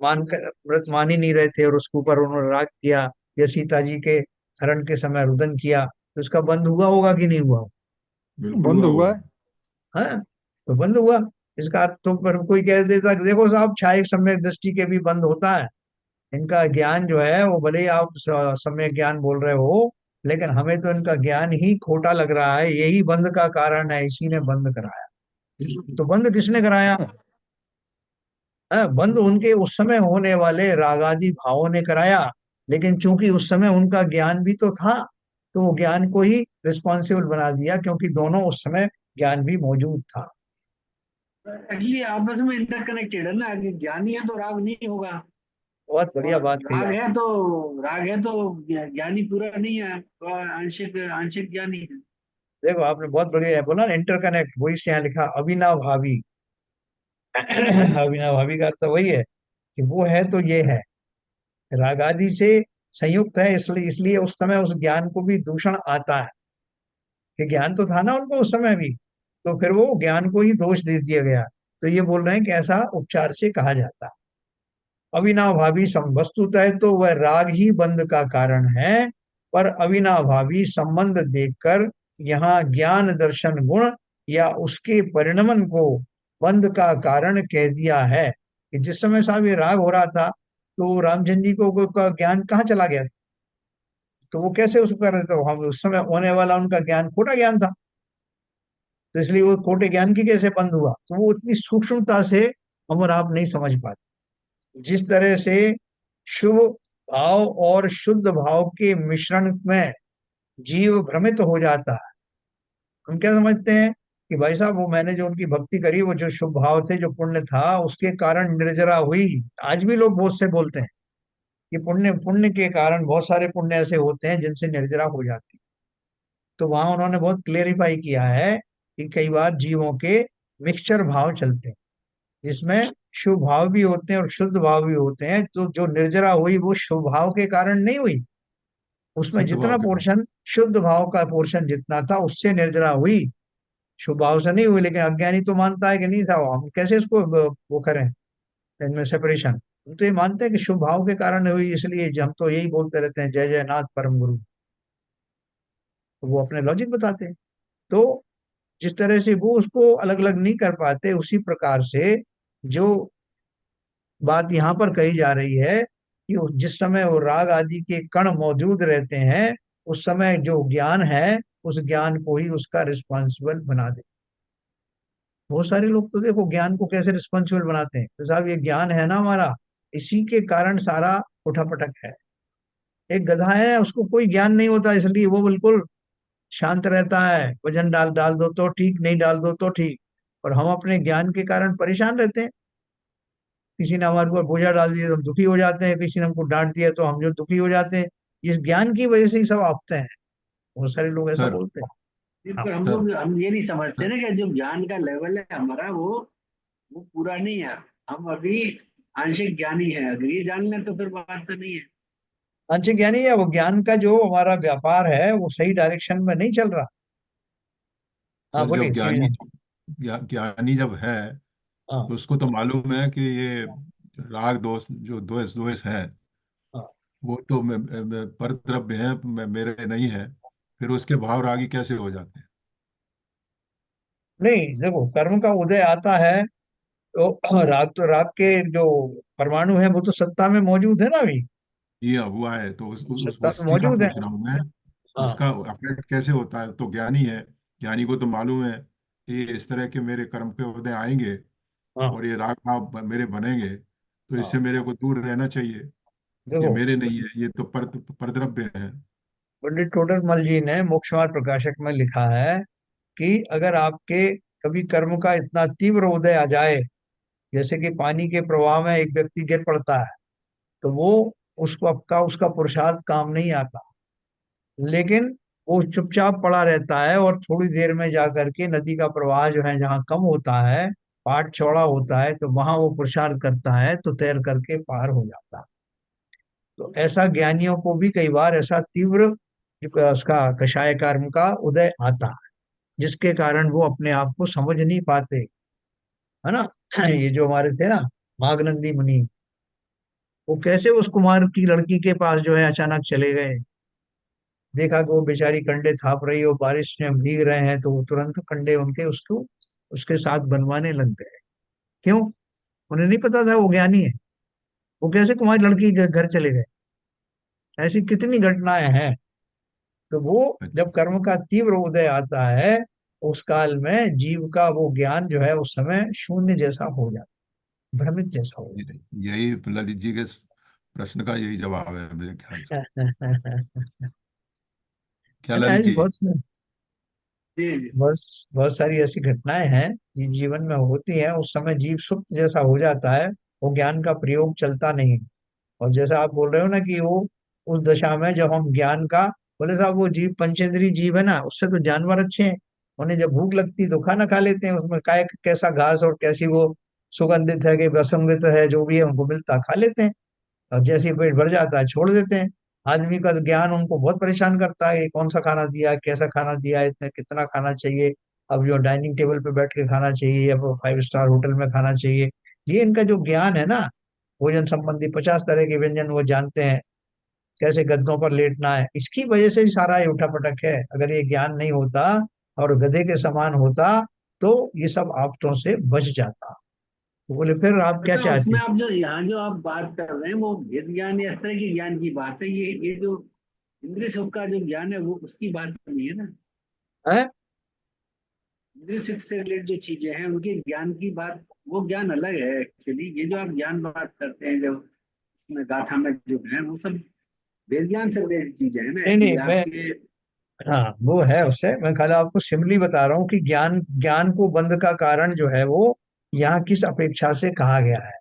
मान कर मृत मान ही नहीं रहे थे और उसके ऊपर उन्होंने राग किया, या सीता जी के हरण के समय रुदन किया, तो इसका बंद हुआ होगा कि नहीं हुआ। बिल्कुल बंद हुआ हुआ होगा। है। हाँ, तो बंद हुआ। इसका अर्थ तो पर कोई कह देता कि देखो साहब क्षायिक सम्यक दृष्टि के भी बंद होता है, इनका ज्ञान जो है वो भले ही आप सम्यक ज्ञान बोल रहे हो, लेकिन हमें तो इनका ज्ञान ही खोटा लग रहा है, यही बंद का कारण है, इसी ने बंद कराया। तो बंद किसने कराया है, बंद उनके उस समय होने वाले रागादि भावों ने कराया। लेकिन चूंकि उस समय उनका ज्ञान भी तो था, तो वो ज्ञान को ही रिस्पॉन्सिबल बना दिया, क्योंकि दोनों उस समय ज्ञान भी मौजूद था। एक्चुअली आपस में इंटरकनेक्टेड है ना, कि ज्ञानी है तो राग नहीं होगा, बहुत बढ़िया और बात कही आप। राग है तो ज्ञानी पूरा नहीं है, तो आंशिक आंशिक ज्ञानी है। देखो आपने बहुत बढ़िया बोला ना, इंटरकनेक्ट, वही से यहाँ लिखा अविनाभावी। अविनाभावी का अर्थ वही है कि वो है तो ये है, राग आदि से संयुक्त है, इसलिए इसलिए उस समय उस ज्ञान को भी दूषण आता है, कि ज्ञान तो था ना उनको उस समय भी, तो फिर वो ज्ञान को ही दोष दे दिया गया। तो ये बोल रहे हैं कि ऐसा उपचार से कहा जाता है। अविनाभावी सम, वस्तुतः तो वह राग ही बंध का कारण है, पर अविनाभावी संबंध देखकर यहाँ ज्ञान दर्शन गुण या उसके परिणमन को बंध का कारण कह दिया है। कि जिस समय साहब ये राग हो रहा था, तो रामचंद्र जी को का ज्ञान कहाँ चला गया? तो वो कैसे उसको कर रहे थे? हम उस समय होने वाला उनका ज्ञान खोटा ज्ञान था, तो इसलिए वो खोटे ज्ञान की कैसे बंद हुआ? तो वो उतनी सूक्ष्मता से हम और आप नहीं समझ पाते। जिस तरह से शुभ भाव और शुद्ध भाव के मिश्रण में जीव भ्रमित हो जाता है, हम क्या समझते हैं कि भाई साहब वो मैंने जो उनकी भक्ति करी, वो जो शुभ भाव थे, जो पुण्य था, उसके कारण निर्जरा हुई। आज भी लोग बहुत से बोलते हैं कि पुण्य पुण्य के कारण बहुत सारे पुण्य ऐसे होते हैं जिनसे निर्जरा हो जाती। तो वहां उन्होंने बहुत क्लेरिफाई किया है कि कई बार जीवों के मिक्सचर भाव चलते हैं, जिसमें शुभ भाव भी होते हैं और शुद्ध भाव भी होते हैं। तो जो निर्जरा हुई वो शुभ भाव के कारण नहीं हुई, उसमें शुद्ध जितना भाव के कारण। पोर्शन शुद्ध भाव का पोर्शन जितना था उससे निर्जरा हुई, शुभ भाव से नहीं हुई। लेकिन अज्ञानी तो मानता है कि नहीं साहब, हम कैसे इसको वो करें, इनमें सेपरेशन। हम तो ये मानते हैं कि शुभ भाव के कारण हुई, इसलिए हम तो यही बोलते रहते हैं, जय जय नाथ परम गुरु। तो वो अपने लॉजिक बताते हैं। तो जिस तरह से वो उसको अलग अलग नहीं कर पाते, उसी प्रकार से जो बात यहाँ पर कही जा रही है कि जिस समय वो राग आदि के कण मौजूद रहते हैं, उस समय जो ज्ञान है, उस ज्ञान को ही उसका रिस्पॉन्सिबल बना दे। बहुत सारे लोग तो देखो ज्ञान को कैसे रिस्पॉन्सिबल बनाते हैं, तो साहब ये ज्ञान है ना हमारा, इसी के कारण सारा उठापटक है। एक गधा है, उसको कोई ज्ञान नहीं होता, इसलिए वो बिल्कुल शांत रहता है, वजन डाल डाल दो तो ठीक, नहीं डाल दो तो ठीक। और हम अपने ज्ञान के कारण परेशान रहते हैं। किसी ने हमारे ऊपर बोझा डाल दिया तो हम दुखी हो जाते हैं, किसी ने हमको डांट दिया तो हम जो दुखी हो जाते हैं। इस ज्ञान की वजह से ही सब आपते हैं। बहुत सारे लोग ऐसा सर बोलते हैं। हाँ। पर सर हम ये नहीं समझते ना कि जो ज्ञान का लेवल है हमारा, वो पूरा नहीं है। हम अभी आंशिक ज्ञानी है, अगर ये जान लें तो फिर बात तो नहीं है। आंशिक ज्ञानी है वो, ज्ञान का जो हमारा व्यापार है वो सही डायरेक्शन में नहीं चल रहा। हाँ सर बोलिए जब सीधे। ज्ञानी जब है, हाँ तो उसको तो मालूम है कि ये राग दोष जो द्वेष द्वेष है, हाँ। वो तो परद्रव्य है, मेरे नहीं है। फिर उसके भाव रागी कैसे हो जाते हैं? नहीं देखो, कर्म का उदय आता है तो राग, तो राग के जो परमाणु है वो तो सत्ता में मौजूद है ना अभी। ये हुआ है तो सत्ता में उसी का मौजूद है। पूछ रहा हूँ मैं। हाँ उसका अफेक्ट कैसे होता है? तो ज्ञानी है, ज्ञानी को तो मालूम है कि इस तरह के मेरे कर्म के उदय आएंगे हाँ और ये राग भाव मेरे बनेंगे, तो इससे हाँ। मेरे को दूर रहना चाहिए। ये देखो मेरे नहीं है, ये तो परद्रव्य है। पंडित टोडरमल जी ने मोक्ष मार्ग प्रकाशक में लिखा है कि अगर आपके कभी कर्म का इतना तीव्र उदय आ जाए, जैसे कि पानी के प्रवाह में एक व्यक्ति गिर पड़ता है, तो वो उसको आपका उसका पुरुषार्थ काम नहीं आता, लेकिन वो चुपचाप पड़ा रहता है और थोड़ी देर में जा करके नदी का प्रवाह जो है जहाँ कम होता है, पाट चौड़ा होता है, तो वहां वो पुरुषार्थ करता है तो तैर करके पार हो जाता है। तो ऐसा ज्ञानियों को भी कई बार ऐसा तीव्र उसका कषाय कर्म का उदय आता है, जिसके कारण वो अपने आप को समझ नहीं पाते, है ना। ये जो हमारे थे ना मागनंदी मुनि, वो कैसे उस कुमार की लड़की के पास जो है अचानक चले गए। देखा कि वो बेचारी कंडे थाप रही हो, बारिश में भीग रहे हैं, तो वो तुरंत कंडे उनके उसको उसके साथ बनवाने लग गए। क्यों? उन्हें नहीं पता था वो ज्ञानी है। वो कैसे कुमारी लड़की के घर चले गए? ऐसी कितनी घटनाएं हैं। तो वो अच्छा। जब कर्म का तीव्र उदय आता है, उस काल में जीव का वो ज्ञान जो है उस समय शून्य जैसा हो जाता, भ्रमित जैसा हो यही ललित जी के प्रश्न का यही जवाब है मेरे ख्याल से। जाता। क्या है ना, ललित ऐसी जी? जी जी। बहुत सारी ऐसी घटनाएं हैं ये जीवन में होती हैं। उस समय जीव सुप्त जैसा हो जाता है, वो ज्ञान का प्रयोग चलता नहीं। और जैसा आप बोल रहे हो ना कि वो उस दशा में जब हम ज्ञान का, बोले साहब वो जीव पंचेंद्रीय जीव है ना, उससे तो जानवर अच्छे हैं। उन्हें जब भूख लगती तो खाना खा लेते हैं, उसमें काय कैसा घास और कैसी वो सुगंधित है कि प्रसंगित है, जो भी है उनको मिलता खा लेते हैं। और जैसे ही पेट भर जाता है छोड़ देते हैं। आदमी का तो ज्ञान उनको बहुत परेशान करता है कि कौन सा खाना दिया, कैसा खाना दिया, इतने कितना खाना चाहिए, अब जो डाइनिंग टेबल पे बैठ के खाना चाहिए या 5 स्टार होटल में खाना चाहिए। ये इनका जो ज्ञान है ना, भोजन संबंधी 50 तरह के व्यंजन वो जानते हैं, कैसे गद्दों पर लेटना है। इसकी वजह से ही सारा ये उठापटक है। अगर ये ज्ञान नहीं होता और गधे के समान होता तो ये सब आफतों से बच जाता। तो बोले फिर आप क्या अच्छा, चाहते उसमें आप जो यहाँ जो आप बात कर रहे हैं वो भेद ज्ञान या इस तरह के ज्ञान की बात है। ये जो इंद्रिय सुख का जो ज्ञान है वो उसकी बात नहीं है ना। हैं? इंद्रिय सुख से रिलेटेड जो चीजें हैं उनके ज्ञान की बात, वो ज्ञान अलग है एक्चुअली। ये जो आप ज्ञान बात करते हैं जब इसमें गाथा में जो है वो सब वेद ज्ञान से रिलेटेड चीजें हैं ना नहीं एक्चुअली नहीं, मैं, आपके। हाँ वो है, उससे मैं खाली आपको सिंपली बता रहा हूँ कि ज्ञान ज्ञान को बंध का कारण जो है वो यहाँ किस अपेक्षा से कहा गया है।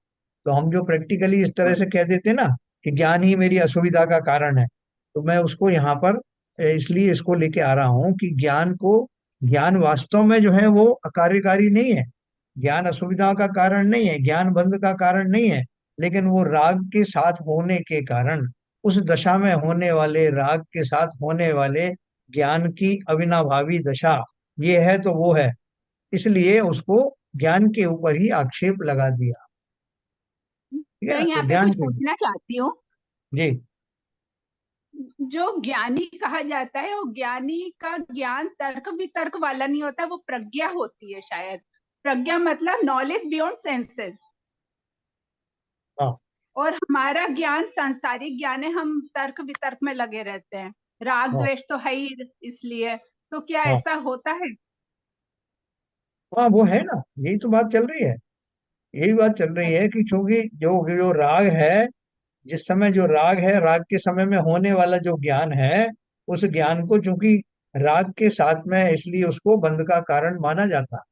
तो हम जो प्रैक्टिकली इस तरह से कह देते ना कि ज्ञान ही मेरी असुविधा का कारण है, तो मैं उसको यहाँ पर इसलिए इसको लेके आ रहा हूँ कि ज्ञान वास्तव में जो है वो अकार्यकारी नहीं है। ज्ञान असुविधा का कारण नहीं है, ज्ञान बंध का कारण नहीं है। लेकिन वो राग के साथ होने के कारण, उस दशा में होने वाले राग के साथ होने वाले ज्ञान की अविनाभावी दशा, ये है तो वो है, इसलिए उसको ज्ञान के ऊपर ही आक्षेप लगा दिया। ठीक है मैं ना, यहाँ तो पे ज्ञान कुछ को। पूछना चाहती हूँ। जी। जो ज्ञानी कहा जाता है वो ज्ञानी का ज्ञान तर्क वितर्क वाला नहीं होता, वो प्रज्ञा होती है शायद। प्रज्ञा मतलब नॉलेज बियॉन्ड सेंसेस। हाँ और हमारा ज्ञान सांसारिक ज्ञान है, हम तर्क वितर्क में लगे रहते हैं। राग हाँ द्वेष तो है ही, इसलिए तो क्या हाँ ऐसा होता है? हाँ, वो है ना, यही तो बात चल रही है। यही बात चल रही है कि चूंकि जो जो राग है, जिस समय जो राग है, राग के समय में होने वाला जो ज्ञान है, उस ज्ञान को चूंकि राग के साथ में है, इसलिए उसको बंध का कारण माना जाता।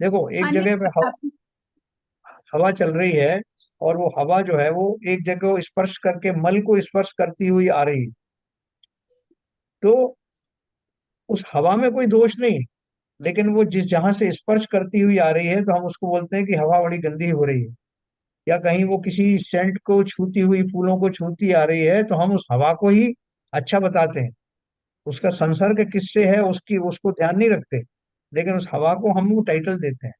देखो एक अन्य जगह पे हवा चल रही है, और वो हवा जो है वो एक जगह को स्पर्श करके मल को स्पर्श करती हुई आ रही है, तो उस हवा में कोई दोष नहीं। लेकिन वो जिस जहां से स्पर्श करती हुई आ रही है तो हम उसको बोलते हैं कि हवा बड़ी गंदी हो रही है। या कहीं वो किसी सेंट को छूती हुई, फूलों को छूती आ रही है, तो हम उस हवा को ही अच्छा बताते हैं। उसका संसर्ग किससे है उसकी उसको ध्यान नहीं रखते, लेकिन उस हवा को हम वो टाइटल देते हैं।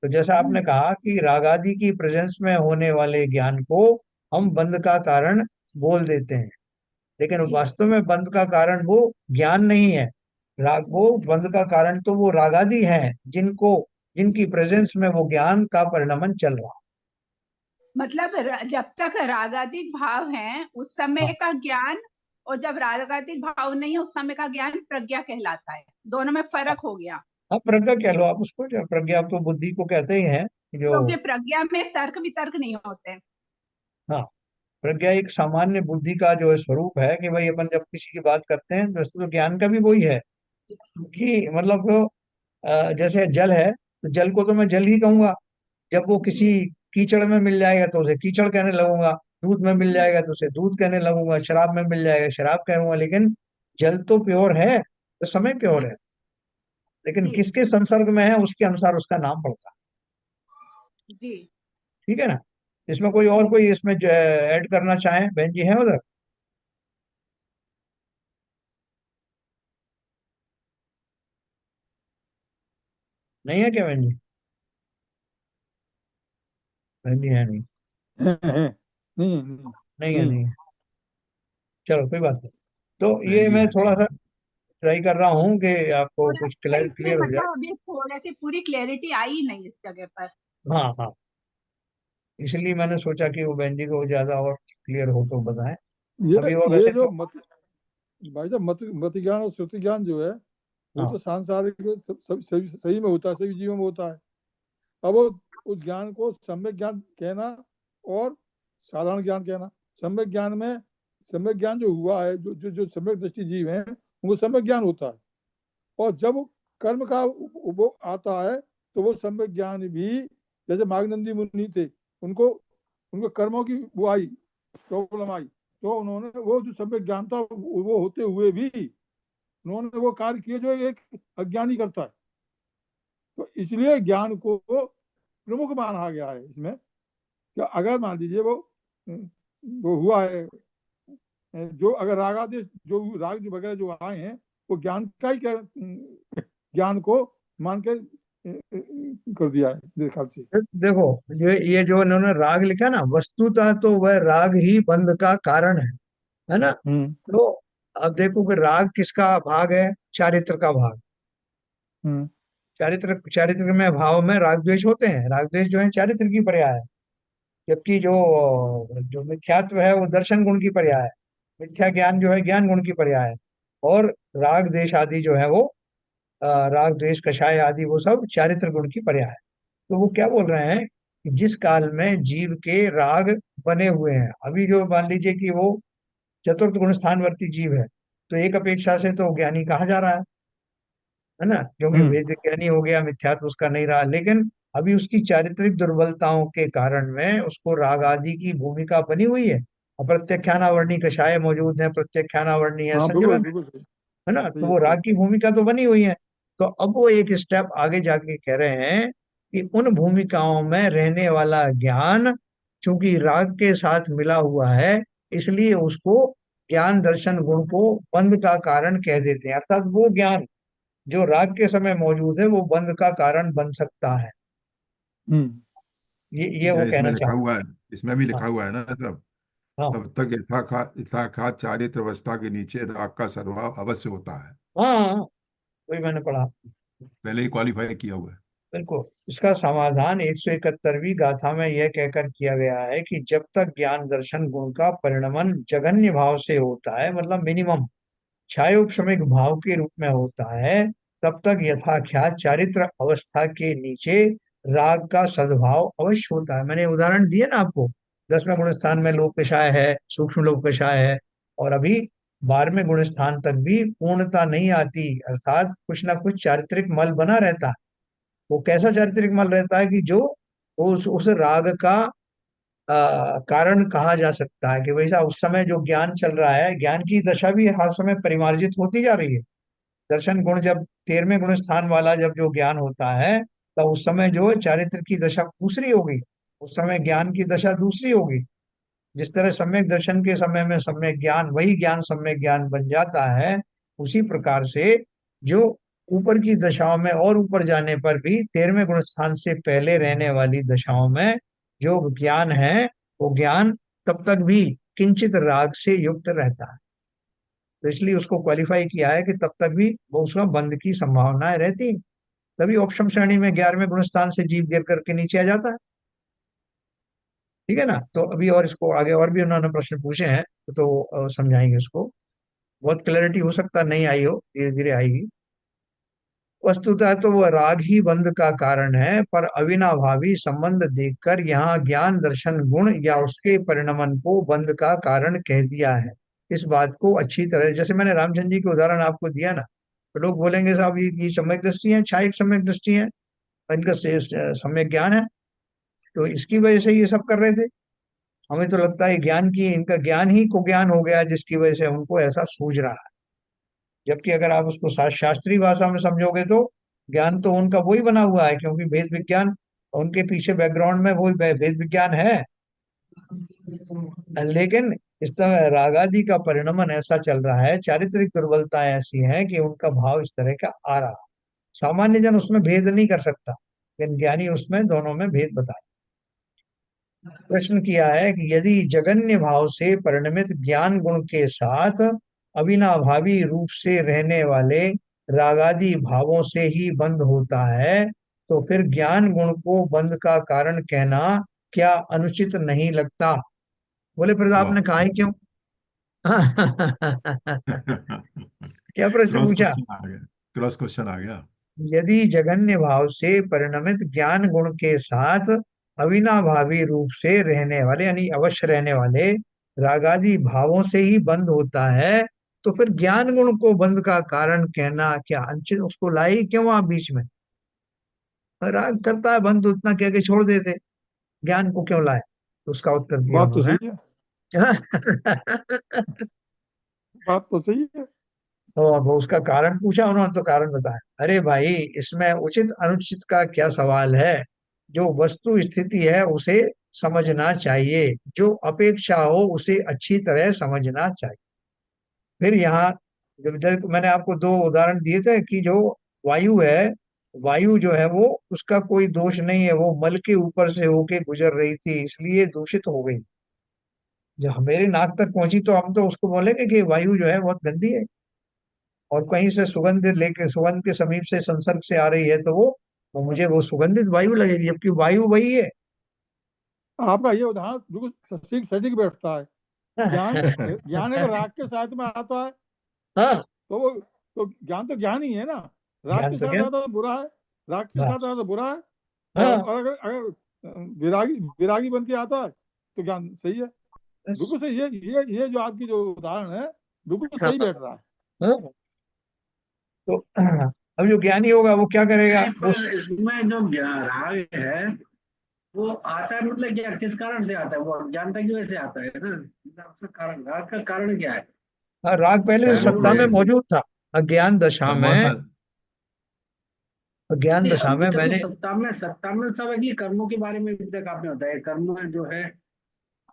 तो जैसा आपने कहा कि रागादि की प्रेजेंस में होने वाले ज्ञान को हम बंध का कारण बोल देते हैं, लेकिन जी वास्तव में बंध का कारण वो ज्ञान नहीं है। राग वो बंध का कारण तो वो रागादि हैं, जिनकी प्रेजेंस में वो ज्ञान का परिणमन चल रहा मतलब जब तक रागादिक भाव है उस समय है। का ज्ञान, और जब रागादिक भाव नहीं है उस समय का ज्ञान प्रज्ञा कहलाता है। दोनों में हाँ फर्क हो गया। हाँ, प्रज्ञा कह लो आप उसको, जो प्रज्ञा आप तो बुद्धि को कहते ही हैं जो। क्योंकि प्रज्ञा में तर्क वितर्क नहीं होते। हाँ, प्रज्ञा एक सामान्य बुद्धि का जो है स्वरूप है कि भाई अपन जब किसी की बात करते हैं, वैसे तो ज्ञान का भी वही है कि मतलब जैसे जल है, तो जल को तो मैं जल ही कहूंगा। जब वो किसी कीचड़ में मिल जाएगा तो उसे कीचड़ कहने लगूंगा, दूध में मिल जाएगा तो उसे दूध कहने लगूंगा, शराब में मिल जाएगा शराब कहूंगा। लेकिन जल तो प्योर है, तो समय प्योर जी है, लेकिन जी किसके संसर्ग में है उसके अनुसार उसका नाम पड़ता है। जी ठीक है ना। इसमें कोई और जी। कोई इसमें ऐड करना चाहे, बहन जी हैं उधर? नहीं है क्या बहन जी? बहन जी है नहीं? है। नहीं नहीं नहीं है, नहीं। नहीं है। चलो कोई बात नहीं। तो बहन ये जी मैं है थोड़ा नहीं। सा ट्राई कर रहा हूँ कि आपको थोड़ा कुछ सा क्लियर इसमें क्लियर हो जाए। मतलब अभी थोड़ा सी पूरी क्लैरिटी आई नहीं इस जगह पर। हाँ हाँ, इसलिए मैंने सोचा कि वो बहन जी को ज्यादा और क्लियर हो तो बताएं। अभी वो ये वैसे जो तो। भाई साहब मत ज्ञान और श्रुति ज्ञान जो है वो हाँ तो सांसारिक सही में होता है, सभी जीवों में होता है। अब वो उस ज्ञान को सम्यक ज्ञान कहना और साधारण ज्ञान कहना। सम्यक ज्ञान में, सम्यक ज्ञान जो हुआ है, जो जो जो सम्यक दृष्टि जीव हैं उनको सम्यक ज्ञान होता है। और जब कर्म का वो आता है तो वो सम्यक ज्ञान भी, जैसे मार्गनंदी मुनि थे, उनको उनको कर्मों की वो आई, प्रॉब्लम आई, तो उन्होंने वो जो सम्यक ज्ञान था वो होते हुए भी उन्होंने वो कार्य किए जो एक अज्ञानी करता है। तो इसलिए ज्ञान को प्रमुख माना गया है इसमें, कि अगर मान लीजिए वो हुआ है, जो अगर रागादेश जो राग जो वगैरह जो आए हैं वो ज्ञान का ही ज्ञान को मान के कर दिया है मेरे ख्याल से। देखो, ये जो इन्होंने राग लिखा ना, वस्तुतः तो वह राग ही बंध का कारण है ना। हम्म तो अब देखो कि राग किसका भाग है? चारित्र का भाग। हम्म चारित्र में भाव में राग द्वेष होते हैं। राग द्वेष जो है चारित्र की पर्याय है, जबकि जो जो मिथ्यात्व है वो दर्शन गुण की पर्याय है। मिथ्या ज्ञान जो है ज्ञान गुण की पर्याय है। और राग द्वेष आदि जो है वो राग द्वेष कषाय आदि वो सब चारित्र गुण की पर्याय है। तो वो क्या बोल रहे हैं कि जिस काल में जीव के राग बने हुए हैं, अभी जो मान लीजिए कि वो चतुर्थ गुण स्थानवर्ती जीव है, तो एक अपेक्षा से तो ज्ञानी कहा जा रहा है ना, क्योंकि हम्म वेद ज्ञानी हो गया, मिथ्यात्व उसका नहीं रहा। लेकिन अभी उसकी चारित्रिक दुर्बलताओं के कारण में उसको राग आदि की भूमिका बनी हुई है। और प्रत्याख्यानावर्णी कषाय मौजूद है, प्रत्याख्यानावर्णी है हाँ बिल्कुल संचलन, बिल्कुल सही है ना, सही तो है वो सही है। राग की भूमिका तो बनी हुई है। तो अब वो एक स्टेप आगे जाके कह रहे हैं कि उन भूमिकाओं में रहने वाला ज्ञान चूंकि राग के साथ मिला हुआ है, इसलिए उसको ज्ञान दर्शन गुण को बंध का कारण कह देते हैं। अर्थात वो ज्ञान जो राग के समय मौजूद है वो बंध का कारण बन सकता है। हम्म ये वो जैसे इसमें कहना लिखा चाहते हुआ है, इसमें भी हैं। लिखा हुआ है ना सब, हाँ तब तक यथाखात चारित्र अवस्था के नीचे राग का सद्भाव अवश्य होता है। हाँ हाँ, वही मैंने पढ़ा। पहले ही क्वालिफाई किया हुआ है। बिल्कुल। इसका समाधान 171वीं गाथा में यह कहकर किया गया है कि जब तक ज्ञान दर्शन गुण का परिणमन जगन्य भाव से होता है, मतलब मिनिमम छायोपशमिक भाव के रूप में होता है, तब तक यथाख्यात चारित्र अवस्था के नीचे राग का सद्भाव अवश्य होता है। मैंने उदाहरण दिए ना आपको, 10वें गुण स्थान में लोक कषाय है, सूक्ष्म लोक कषाय है, और अभी 12वें गुण स्थान तक भी पूर्णता नहीं आती, अर्थात कुछ ना कुछ चारित्रिक मल बना रहता है। वो कैसा चारित्रिक मल रहता है कि जो उस राग का कारण कहा जा सकता है कि वैसा उस समय जो ज्ञान चल रहा है, ज्ञान की दशा भी हर समय परिमार्जित होती जा रही है। दर्शन गुण जब 13वें गुण स्थान वाला जब जो ज्ञान होता है, तो उस समय जो है चारित्र की दशा दूसरी होगी, उस समय ज्ञान की दशा दूसरी होगी। जिस तरह सम्यक दर्शन के समय में सम्यक ज्ञान वही ज्ञान सम्यक ज्ञान बन जाता है, उसी प्रकार से जो ऊपर की दशाओं में और ऊपर जाने पर भी 13वें गुण स्थान से पहले रहने वाली दशाओं में जो ज्ञान है, वो ज्ञान तब तक भी किंचित राग से युक्त रहता है। तो इसलिए उसको क्वालिफाई किया है कि तब तक भी वो उसका बंद की संभावनाएं रहती हैं। तभी ऑप्शन श्रेणी में 11वें गुण स्थान से जीव गिर करके नीचे आ जाता है। ठीक है ना। तो अभी और इसको आगे और भी उन्होंने प्रश्न पूछे हैं, तो समझाएंगे उसको। बहुत क्लैरिटी हो सकता नहीं आई हो, धीरे धीरे आएगी। वस्तुतः तो वह राग ही बंध का कारण है, पर अविनाभावी संबंध देखकर यहाँ ज्ञान दर्शन गुण या उसके परिणमन को बंध का कारण कह दिया है। इस बात को अच्छी तरह, जैसे मैंने रामचंद्र जी के उदाहरण आपको दिया ना, तो लोग बोलेंगे साहब ये सम्यक दृष्टि है, छायिक सम्यक दृष्टि है, इनका सम्यक ज्ञान है, तो इसकी वजह से ये सब कर रहे थे। हमें तो लगता है ज्ञान की इनका ज्ञान ही को ज्ञान हो गया, जिसकी वजह से उनको ऐसा सूझ रहा है। जबकि अगर आप उसको शास्त्रीय भाषा में समझोगे तो ज्ञान तो उनका वही बना हुआ है, क्योंकि वेद विज्ञान उनके पीछे बैकग्राउंड में वही वेद विज्ञान है। लेकिन इस तरह रागादि का परिणमन ऐसा चल रहा है, चारित्रिक दुर्बलताएं ऐसी हैं कि उनका भाव इस तरह का आ रहा है। सामान्य जन उसमें भेद नहीं कर सकता, लेकिन ज्ञानी उसमें दोनों में भेद बताए। प्रश्न किया है कि यदि जगन्य भाव से परिणमित ज्ञान गुण के साथ अविनाभावी रूप से रहने वाले रागादि भावों से ही बंध होता है, तो फिर ज्ञान गुण को बंध का कारण कहना क्या अनुचित नहीं लगता? बोले फिर वाह। आपने कहा ही क्यों? क्या प्रश्न क्रॉस पूछा? क्वेश्चन आ गया, क्रॉस क्वेश्चन आ गया। यदि जगन्य भाव से परिणमित ज्ञान गुण के साथ अविनाभावी रूप से रहने वाले यानी अवश्य रहने वाले रागादि भावों से ही बंद होता है, तो फिर ज्ञान गुण को बंध का कारण कहना क्या, अनिश्चित उसको लाए ही क्यों आप बीच में? राग करता है बंद तो उतना कह के छोड़ देते, ज्ञान को क्यों लाए? तो उसका उत्तर दिया बात तो उन्होंने। सही है, बात तो सही है। और वो उसका कारण पूछा उन्होंने तो कारण बताया। अरे भाई, इसमें उचित अनुचित का क्या सवाल है? जो वस्तु स्थिति है उसे समझना चाहिए, जो अपेक्षा हो उसे अच्छी तरह समझना चाहिए। फिर यहाँ जब जब मैंने आपको दो उदाहरण दिए थे कि जो वायु है, वायु जो है वो उसका कोई दोष नहीं है, वो मल के ऊपर से होके गुजर रही थी इसलिए दूषित हो गई। जब मेरे नाक तक पहुंची तो हम तो उसको बोलेंगे कि वायु जो है बहुत गंदी है, और कहीं से सुगंध लेके सुगंध के समीप से संसर्ग से आ रही है तो वो मुझे वो सुगंधित वायु लगेगी, जबकि वायु वही है। आपका ये उदाहरण बिल्कुल सटीक सटीक बैठता है। ज्ञान, ज्ञान अगर राग के साथ में आता है हाँ, तो वो, तो ज्ञान तो ज्ञान ही है ना। राग ज्ञान के तो साथ क्या, आता तो बुरा है, राग के साथ आता बस। तो बुरा है। हाँ, और अगर अगर विरागी विरागी बन के आता है तो ज्ञान सही है। बस। बिल्कुल सही। ये जो आपकी जो उदाहरण है बिल्कुल हाँ, सही बैठ रहा है। हाँ। तो अब जो ज्ञानी होगा वो क्या करेगा? नहीं, पर इसमें जो राग है वो आता है मतलब क्या, किस कारण से आता है? वो अज्ञानता की वजह से आता है ना, मतलब उसका कारण, राग का कारण क्या है? राग पहले से ज्ञान वो गुण सत्ता है। में ये मौजूद था। अज्ञान दशा में, परमात्मा। अज्ञान नहीं, दशा अभी में तक तो मैंने, सत्ता में सब है कि कर्मों के बारे में अभी तक आपने बताया। कर्म जो है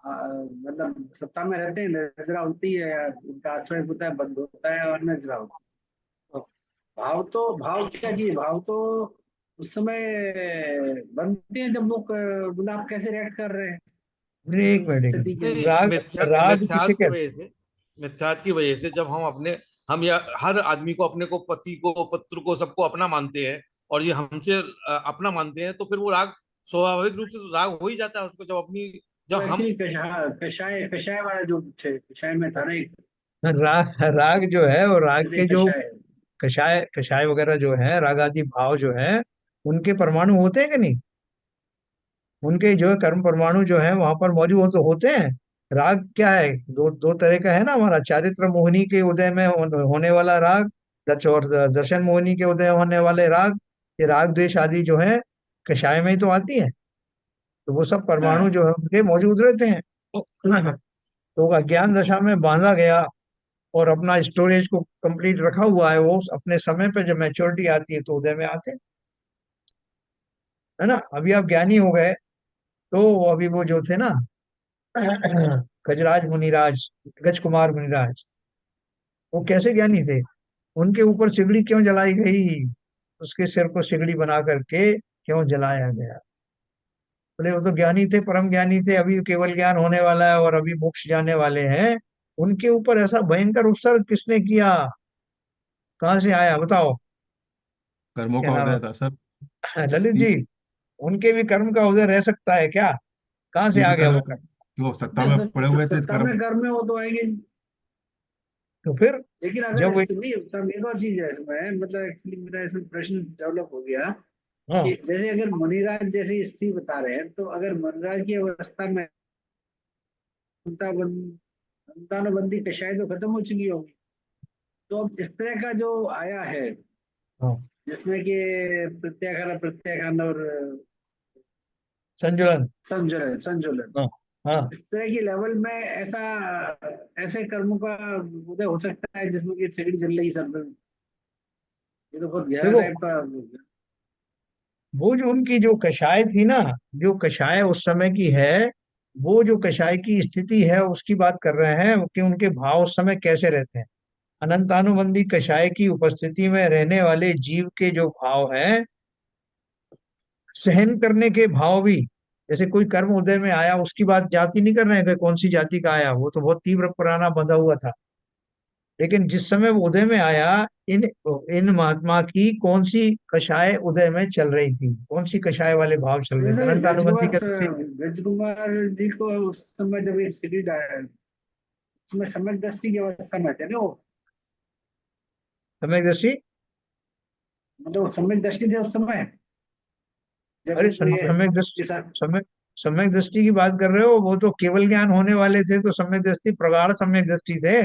मतलब सत्ता में रहते हैं, नजरा होती है, उनका आश्रय होता है, बंद होता है और नजरा होता है। भाव तो, भाव क्या चीज, भाव तो उस समय बनते हैं जब लोग मतलब आप कैसे रिएक्ट कर रहे हैं एक उस मिनट एक स्थिति के मिनट, अंदर। राग, राग किसे मिथ्यात की कहते वजह से, मिथ्यात की वजह से जब हम अपने, हम या हर आदमी को, अपने को, पति को, पुत्र को, सबको अपना मानते हैं और ये हमसे अपना मानते हैं, तो फिर वो राग स्वाभाविक रूप से राग हो ही जाता है उसको, जब अपनी, वो जब हम। एक्चुअली कषाय कषाय कषाय वाला जो थे, कषाय में था ना एक, हैं? राग, राग जो है और राग जैसे के जो कषाय। कषाय कषाय वगैरह जो है, राग आदि भाव जो है, उनके परमाणु होते हैं कि नहीं? उनके जो है कर्म परमाणु जो है वहां पर मौजूद हो तो होते हैं। राग क्या है, दो दो तरह का है ना हमारा, चारित्र मोहिनी के उदय में होने वाला राग, और दर्शन मोहिनी के उदय होने वाले राग। ये राग द्वेष आदि जो है कषाय में ही तो आती है। तो वो सब परमाणु हाँ, जो है उनके मौजूद रहते हैं। तो अज्ञान दशा में बांधा गया और अपना स्टोरेज को कंप्लीट रखा हुआ है, वो अपने समय पे जब मैच्योरिटी आती है तो उदय में आते हैं, है ना? अभी आप ज्ञानी हो गए तो अभी वो जो थे ना गजराज मुनिराज, गज कुमार मुनिराज, वो कैसे ज्ञानी थे? उनके ऊपर सिगड़ी क्यों जलाई गई? उसके सिर को सिगड़ी बना करके क्यों जलाया गया? बोले वो तो ज्ञानी थे, परम ज्ञानी थे, अभी केवल ज्ञान होने वाला है और अभी मोक्ष जाने वाले हैं। उनके ऊपर ऐसा भयंकर उपसर्ग किसने किया? कहाँ से आया बताओ? कर्मों क्या का नाम उदय था सर। है ललित जी? तीन उनके भी कर्म का उदय रह सकता है क्या? कहाँ से आ तीन गया वो कर्म कर्म? जो सत्ता नहीं, में पड़े हुए थे सत्ता कर्म। में कर्म में वो तो आएंगे। तो फिर लेकिन अगर जब वो, नहीं, तब एक और चीज है इसमें, मतलब एक्चुअली मेरा इसमें प्रश्न डेवलप हो गया हाँ, कि जैसे अगर मुनिराज जैसी स्थिति बता रहे हैं, तो अगर मुनिराज की अवस्था में संतानबंदी कषाय तो खत्म हो चुकी होगी, तो अब इस तरह का जो आया है हाँ, जिसमें कि प्रत्याखान प्रत्याखान और संजुलन। संजुलन संजुलन, हाँ, हाँ। इस तरह की लेवल में ऐसा, ऐसे कर्मों का उदय हो सकता है जिसमें कि सिगड़ी जल रही सब में। ये तो बहुत गहरा देखो, टाइप का हो गया। वो जो उनकी जो कषाय थी ना, जो कषाय उस समय की है, वो जो कषाय की स्थिति है उसकी बात कर रहे हैं कि उनके भाव उस समय कैसे रहते हैं। अनंतानुबंधी कषाय की उपस्थिति में रहने वाले जीव के जो भाव हैं, सहन करने के भाव भी, जैसे कोई कर्म उदय में आया उसकी बात जाति नहीं कर रहे हैं कि कौन सी जाति का आया, वो तो बहुत तीव्र पुराना बंधा हुआ था। लेकिन जिस समय वो उदय में आया, इन इन महात्मा की कौन सी कषाय उदय में चल रही थी, कौन सी कषाय वाले भाव चल रहे थे? जैसे अनंत अनुबंधी के थे। गज कुमार जी को उस समय जब एक सिटी डाला, उसमें सम्यक दृष्टि की अवस्था में थे ना वो, समय दृष्टि, मतलब सम्यक दृष्टि थे उस समय अरे जब ये सम्यक दृष्टि, के साथ। समय, सम्यक दृष्टि की बात कर रहे हो? वो तो केवल ज्ञान होने वाले थे, तो सम्यक दृष्टि प्रगाढ़ सम्यक दृष्टि थे।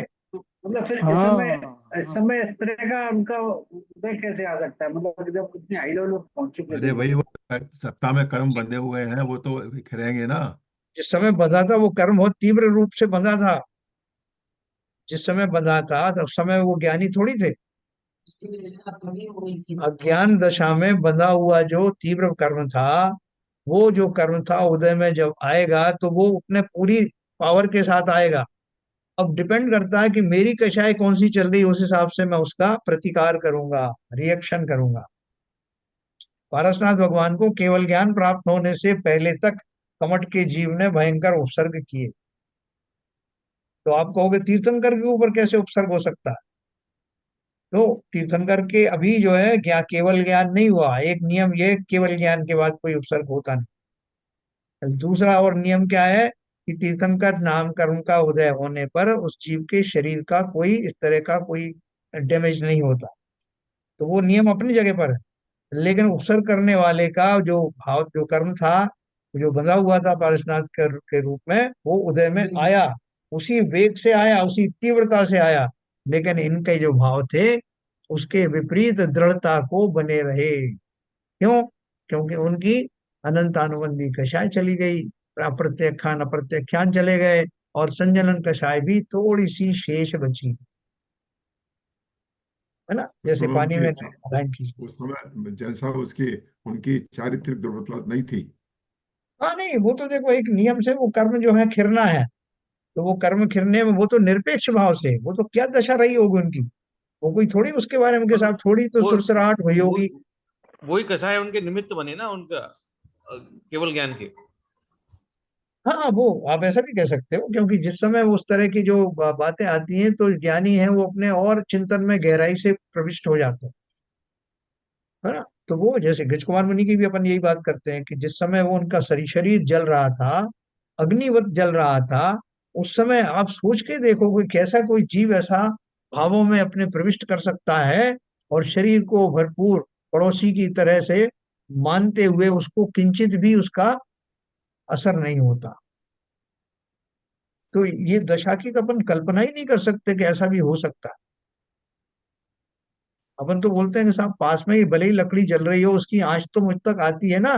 मतलब फिर हाँ इस समय इस तरह का उनका उदय कैसे आ सकता है, मतलब कि जब इतने हाई लेवल पे पहुंच चुके थे अरे वो भाई, लोग। वो सत्ता में कर्म बंधे हुए हैं, वो तो बिखरेंगे ना। जिस समय बंधा था वो कर्म बहुत तीव्र रूप से बंधा था। जिस समय बंधा था तो उस समय वो ज्ञानी थोड़ी थे। अज्ञान दशा में बंधा हुआ जो तीव्र कर्म था, वो जो कर्म था उदय में जब आएगा तो वो अपने पूरी पावर के साथ आएगा। अब डिपेंड करता है कि मेरी कक्षाएं कौन सी चल रही है, उस हिसाब से मैं उसका प्रतिकार करूंगा, रिएक्शन करूंगा। पारसनाथ भगवान को केवल ज्ञान प्राप्त होने से पहले तक कमट के जीव ने भयंकर उपसर्ग किए। तो आप कहोगे तीर्थंकर के ऊपर कैसे उपसर्ग हो सकता है? तो तीर्थंकर के अभी जो है क्या केवल ज्ञान नहीं हुआ, एक नियम ये केवल ज्ञान के बाद कोई उपसर्ग होता नहीं। दूसरा और नियम क्या है कि तीर्थंकर नाम कर्म का उदय होने पर उस जीव के शरीर का कोई इस तरह का कोई डैमेज नहीं होता। तो वो नियम अपनी जगह पर है। लेकिन उपसर्ग करने वाले का जो भाव जो कर्म था, जो बंधा हुआ था पारसनाथ के रूप में, वो उदय में आया। उसी वेग से आया, उसी तीव्रता से आया। लेकिन इनके जो भाव थे उसके विपरीत दृढ़ता को बने रहे। क्यों? क्योंकि उनकी अनंतानुबंधी कषाय चली गई, अप्रत्यक्षान अप्रत्यक्षान चले गए, और संजनन कषाय भी थोड़ी सी शेष बची, है ना, उस जैसे समय पानी उनकी में लाइन की। उस समय जैसा उसकी उनकी चारित्रिक दुर्बलता नहीं थी। हाँ नहीं, वो तो देखो एक नियम से वो कर्म जो है खिरना है। तो वो कर्म खिरने में वो तो निरपेक्ष भाव से, वो तो क्या दशा रही होगी उनकी, वो कोई थोड़ी उसके बारे में के और साथ थोड़ी तो वो सुरसराहट हुई वो होगी। वही कषाय उनके निमित्त बने ना, उनका केवल ज्ञान के। हाँ वो आप ऐसा भी कह सकते हो, क्योंकि जिस समय वो उस तरह की जो बातें आती हैं तो ज्ञानी है वो अपने और चिंतन में गहराई से प्रविष्ट हो जाते हैं, है ना। तो वो जैसे गज कुमार मुनि की भी अपन यही बात करते हैं कि जिस समय वो उनका शरीर जल रहा था, अग्निवत जल रहा था, उस समय आप सोच के देखो कि कैसा कोई जीव ऐसा भावों में अपने प्रविष्ट कर सकता है, और शरीर को भरपूर पड़ोसी की तरह से मानते हुए उसको किंचित भी उसका असर नहीं होता। तो ये दशा की तो अपन कल्पना ही नहीं कर सकते कि ऐसा भी हो सकता है। अपन तो बोलते हैं कि साहब पास में ही भले ही लकड़ी जल रही हो, उसकी आंच तो मुझ तक आती है ना।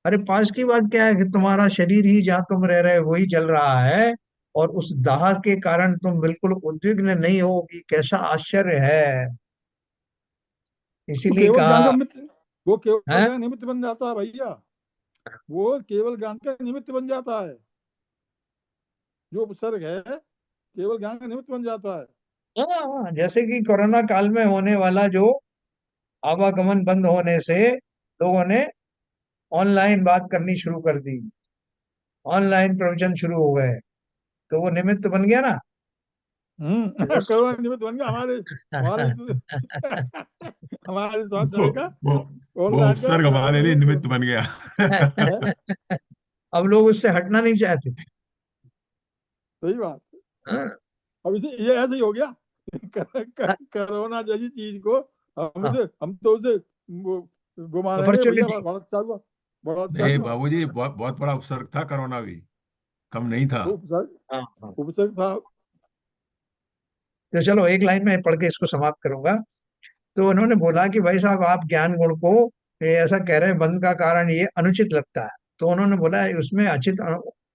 अरे पास की बात क्या है कि तुम्हारा शरीर ही जहाँ तुम रह रहे हो वही जल रहा है, और उस दाह के कारण तुम बिल्कुल उद्विग्न नहीं हो, कि कैसा आश्चर्य है। वो इसीलिए केवल ज्ञान कहा का मित्र, वो केवल है। ज्ञान निमित्त बन जाता है भैया। वो केवल ज्ञान का निमित्त बन जाता है। जो उपसर्ग है केवल ज्ञान का निमित्त बन जाता है। हाँ, जैसे कि कोरोना काल में होने वाला जो आवागमन बंद होने से लोगों ने ऑनलाइन बात करनी शुरू कर दी, ऑनलाइन प्रवचन शुरू हो गए, तो वो निमित्त बन गया ना कि बस। करोना निमित्त बन गया हमारे हमारे हमारे वो स्वाध्याय का, वो वो ऑनलाइन का उपसर्ग हमारे लिए निमित्त निमित्त बन बन गया। गया। अब लोग उससे हटना नहीं चाहते। सही बात। हाँ, अब इसे ये ऐसे ही हो गया। कोरोना जैसी चीज को हाँ, हम तो उसे वो मानेंगे भैया, अपॉर्चुनिटी। बड़ा अच्छा हुआ, बड़ा अच्छा नहीं हुआ। बाबूजी, बहुत बहुत बड़ा उपसर्ग था कोरोना भी, कम नहीं था। वो उपसर्ग, हाँ हाँ। उपसर्ग था। तो चलो एक लाइन में पढ़ के इसको समाप्त करूंगा। तो उन्होंने बोला कि भाई साहब आप ज्ञान गुण को ऐसा कह रहे हैं, बंध का कारण ये अनुचित लगता है। तो उन्होंने बोला उसमें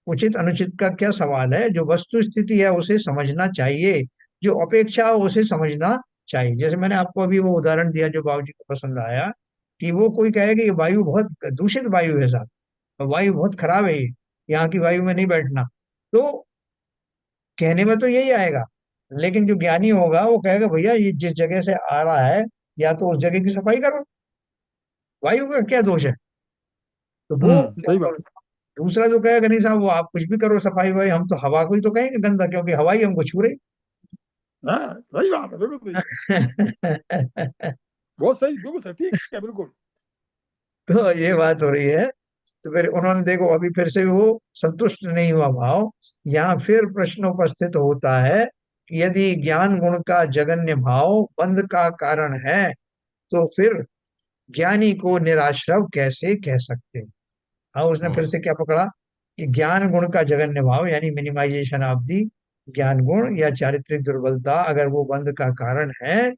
उचित अनुचित का क्या सवाल है, जो वस्तु स्थिति है उसे समझना चाहिए, जो अपेक्षा हो उसे समझना चाहिए। जैसे मैंने आपको अभी वो उदाहरण दिया जो बाबूजी को पसंद आया, कि वो कोई कहे कि वायु बहुत दूषित वायु है साहब, वायु बहुत खराब है ये, यहाँ की वायु में नहीं बैठना। तो कहने में तो यही आएगा, लेकिन जो ज्ञानी होगा वो कहेगा भैया ये जिस जगह से आ रहा है, या तो उस जगह की सफाई करो, वायु का क्या दोष है। तो वो सही बात। दूसरा जो कहेगा नहीं साहब वो आप कुछ भी करो सफाई भाई, हम तो हवा को ही तो कहेंगे गंदा, क्योंकि हवा ही हमको छू रही। हाँ सही बात है, बिल्कुल सही है। बहुत सही, बिल्कुल सही, ठीक है, बिल्कुल। तो ये बात हो रही है। तो फिर उन्होंने देखो अभी फिर से वो संतुष्ट नहीं हुआ भाव। यहाँ फिर प्रश्न उपस्थित होता है कि यदि ज्ञान गुण का जगन्य भाव बंध का कारण है, तो फिर ज्ञानी को निराश्रव कैसे कह सकते हैं। हाँ उसने फिर हाँ, से क्या पकड़ा कि ज्ञान गुण का जगन्य भाव यानी मिनिमाइजेशन ऑफ दी ज्ञान गुण या चारित्रिक दुर्बलता अगर वो बंध का कारण है,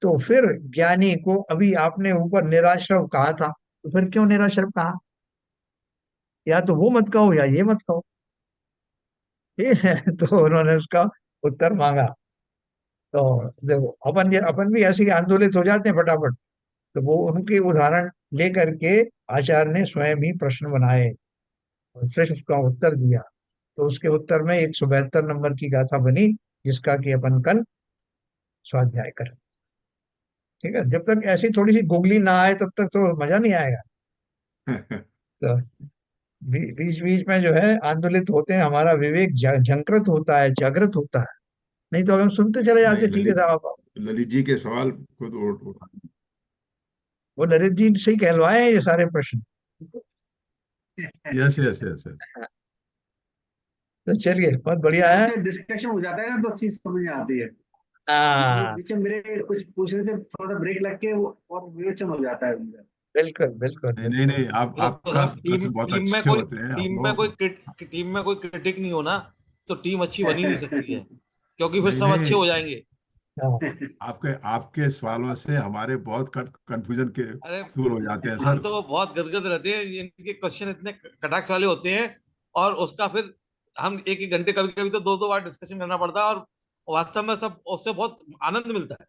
तो फिर ज्ञानी को, अभी आपने ऊपर निराश्रव कहा था, तो फिर क्यों निराश्रव कहा? या तो वो मत कहो या ये मत कहो। ठीक है। तो उन्होंने उसका उत्तर मांगा। तो देखो, अपन भी ऐसे ही आंदोलित हो जाते हैं फटाफट। तो वो उनके उदाहरण लेकर के आचार्य ने स्वयं ही प्रश्न बनाए और फिर उसका उत्तर दिया। तो उसके उत्तर में 172 नंबर की गाथा बनी, जिसका कि अपन कल स्वाध्याय करें। ठीक है, जब तक ऐसी थोड़ी सी गुगली ना आए तब तक तो मजा नहीं आएगा। तो बीच बीच में जो है आंदोलित होते हैं, हमारा विवेक झंकृत होता है, जागृत होता है। नहीं तो अगर हम सुनते चले नहीं, जाते, ठीक है साहब। ललित जी के सवाल को तो वो ललित जी से ही कहलवाए हैं ये सारे प्रश्न। Yes yes yes. तो चलिए, बहुत बढ़िया है। आपसे डिस्कशन हो जाता है ना तो चीज समझ में आती है। हाँ, बीच में मेरे कुछ पूछने से थोड़ा ब्रेक लग के वो और विवेचन हो जाता है मुझे। बिल्कुल बिल्कुल नहीं नहीं बिल्कुल। नहीं, आप देखो आपका साहब, टीम प्रश्न बहुत टीम में अच्छे कोई होते हैं हम टीम में लोगों कोई को। टीम में कोई क्रिटिक नहीं हो ना, तो टीम अच्छी बन ही नहीं सकती है, क्योंकि फिर नहीं सब नहीं, अच्छे हो जाएंगे। हाँ, आपके आपके सवालों से हमारे बहुत कंफ्यूजन के अरे दूर हो जाते हैं हम सर। तो बहुत गदगद रहते हैं, इनके क्वेश्चन इतने कटाक्ष वाले होते हैं, और उसका फिर हम एक एक घंटे, कभी कभी तो दो दो बार डिस्कशन करना पड़ता है, और वास्तव में सब उससे बहुत आनंद मिलता है।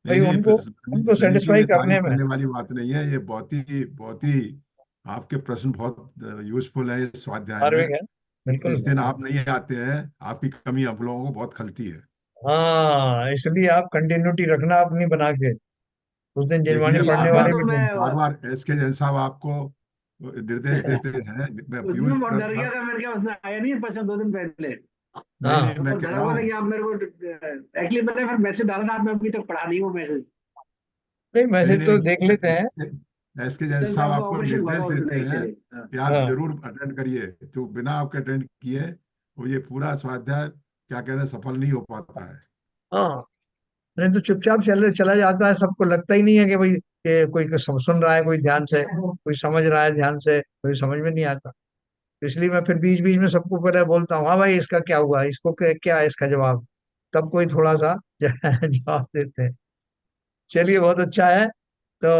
नहीं भाई नहीं, उनको उनको ललित जी सेटिस्फाई ये करने तारीफ में। करने वाली बात नहीं है, ये बहुत ही आपके प्रश्न बहुत यूजफुल है इस स्वाध्याय में। मार्मिक है। बिल्कुल जिस दिन बिल्कुल। आप नहीं आते हैं, आपकी कमी हम लोगों को बहुत खलती है। हाँ, इसलिए आप कंटिन्यूटी रखना अपनी बना के। उस दिन देखिए, जिनवाणी बार पढ़ने उसमें बार वाले तो भी मैं थे। बार बार एस के जैन साहब आपको निर्देश देते हैं, मैं उसमें यूज बहुत डर कर। गया था, मेरे क्या उसने आया नहीं प्रश्न 2 दिन पहले। नहीं नहीं, हाँ, मैं और कह डरा रहा हुआ था हूँ। कि आप मेरे को एक्चुअली मैंने फिर मैसेज डाला था, आपने अभी तक पढ़ा नहीं वो मैसेज। नहीं नहीं मैसेज तो देख नहीं, लेते हैं। एस के जैन जैन साहब साहब का आपको ऑपरेशन हुआ था निर्देश उस दिन देते हैं एक्चुअली। कि आप हाँ जरूर अटेंड करिए, तो बिना आपके अटेंड किए वो ये पूरा स्वाध्याय क्या कहते हैं सफल नहीं हो पाता है। हाँ। नहीं तो चुपचाप चला जाता है, सबको लगता ही नहीं है कि भाई कि कोई सुन रहा है, कोई ध्यान से, कोई समझ रहा है ध्यान से, कोई समझ में नहीं आता। तो इसलिए मैं फिर बीच बीच में सबको पहले बोलता हूँ, हाँ भाई इसका क्या हुआ, इसको क्या है इसका जवाब। तब कोई थोड़ा सा जवाब देते हैं। चलिए, बहुत अच्छा है। तो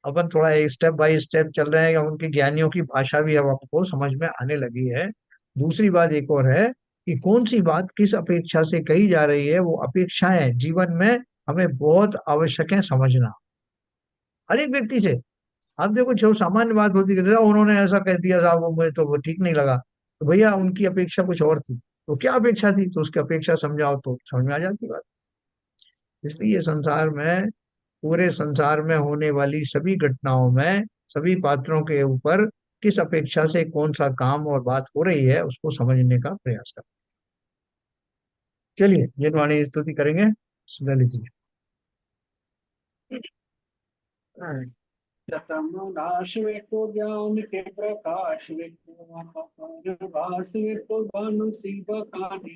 अपन थोड़ा स्टेप बाय स्टेप चल रहे हैं, उनके ज्ञानियों की भाषा भी अब आपको समझ में आने लगी है। दूसरी बात एक और है कि कौन सी बात किस अपेक्षा से कही जा रही है। वो अपेक्षाएं जीवन में हमें बहुत आवश्यक है समझना, हर एक व्यक्ति से। अब देखो, जो सामान्य बात होती है कि उन्होंने ऐसा कह दिया साहब, वो मुझे तो वो ठीक नहीं लगा, तो भैया उनकी अपेक्षा कुछ और थी। तो क्या अपेक्षा थी, तो उसकी अपेक्षा समझाओ तो समझ में आ जाती बात। इसलिए संसार में, पूरे संसार में होने वाली सभी घटनाओं में, सभी पात्रों के ऊपर किस अपेक्षा से कौन सा काम और बात हो रही है, उसको समझने का प्रयास करें। चलिए, जिनवाणी स्तुति करेंगे ललित जी। तम नाश वे को ज्ञान के प्रकाश वे को भास वे को भानु शिव कानी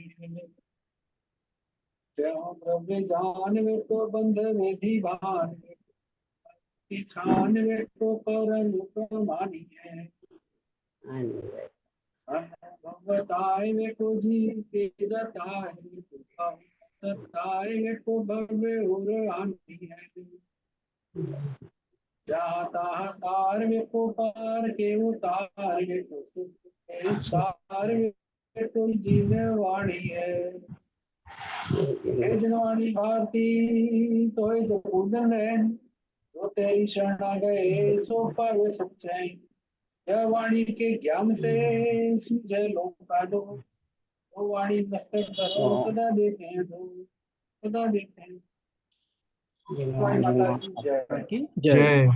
द्रव्य जान वे को बंध वेधि भान वे छान वे को परम प्रमाणी है भवताय वे को जीव के दताय वे को सताय वे को भव्य और आनी है जहाँ तार में को पार के उतार में को सुख के तार में कोई जीने वाणी है हे जनवाणी भारती तो जो उदन है तो तेरी शरणा गए सो पावे सच्चाई यह वाणी के ज्ञान से सूझे लोका लो वो वाणी मस्तक धरो सदा देते हैं दो सदा देते हैं। वाणी माता की जय। जय।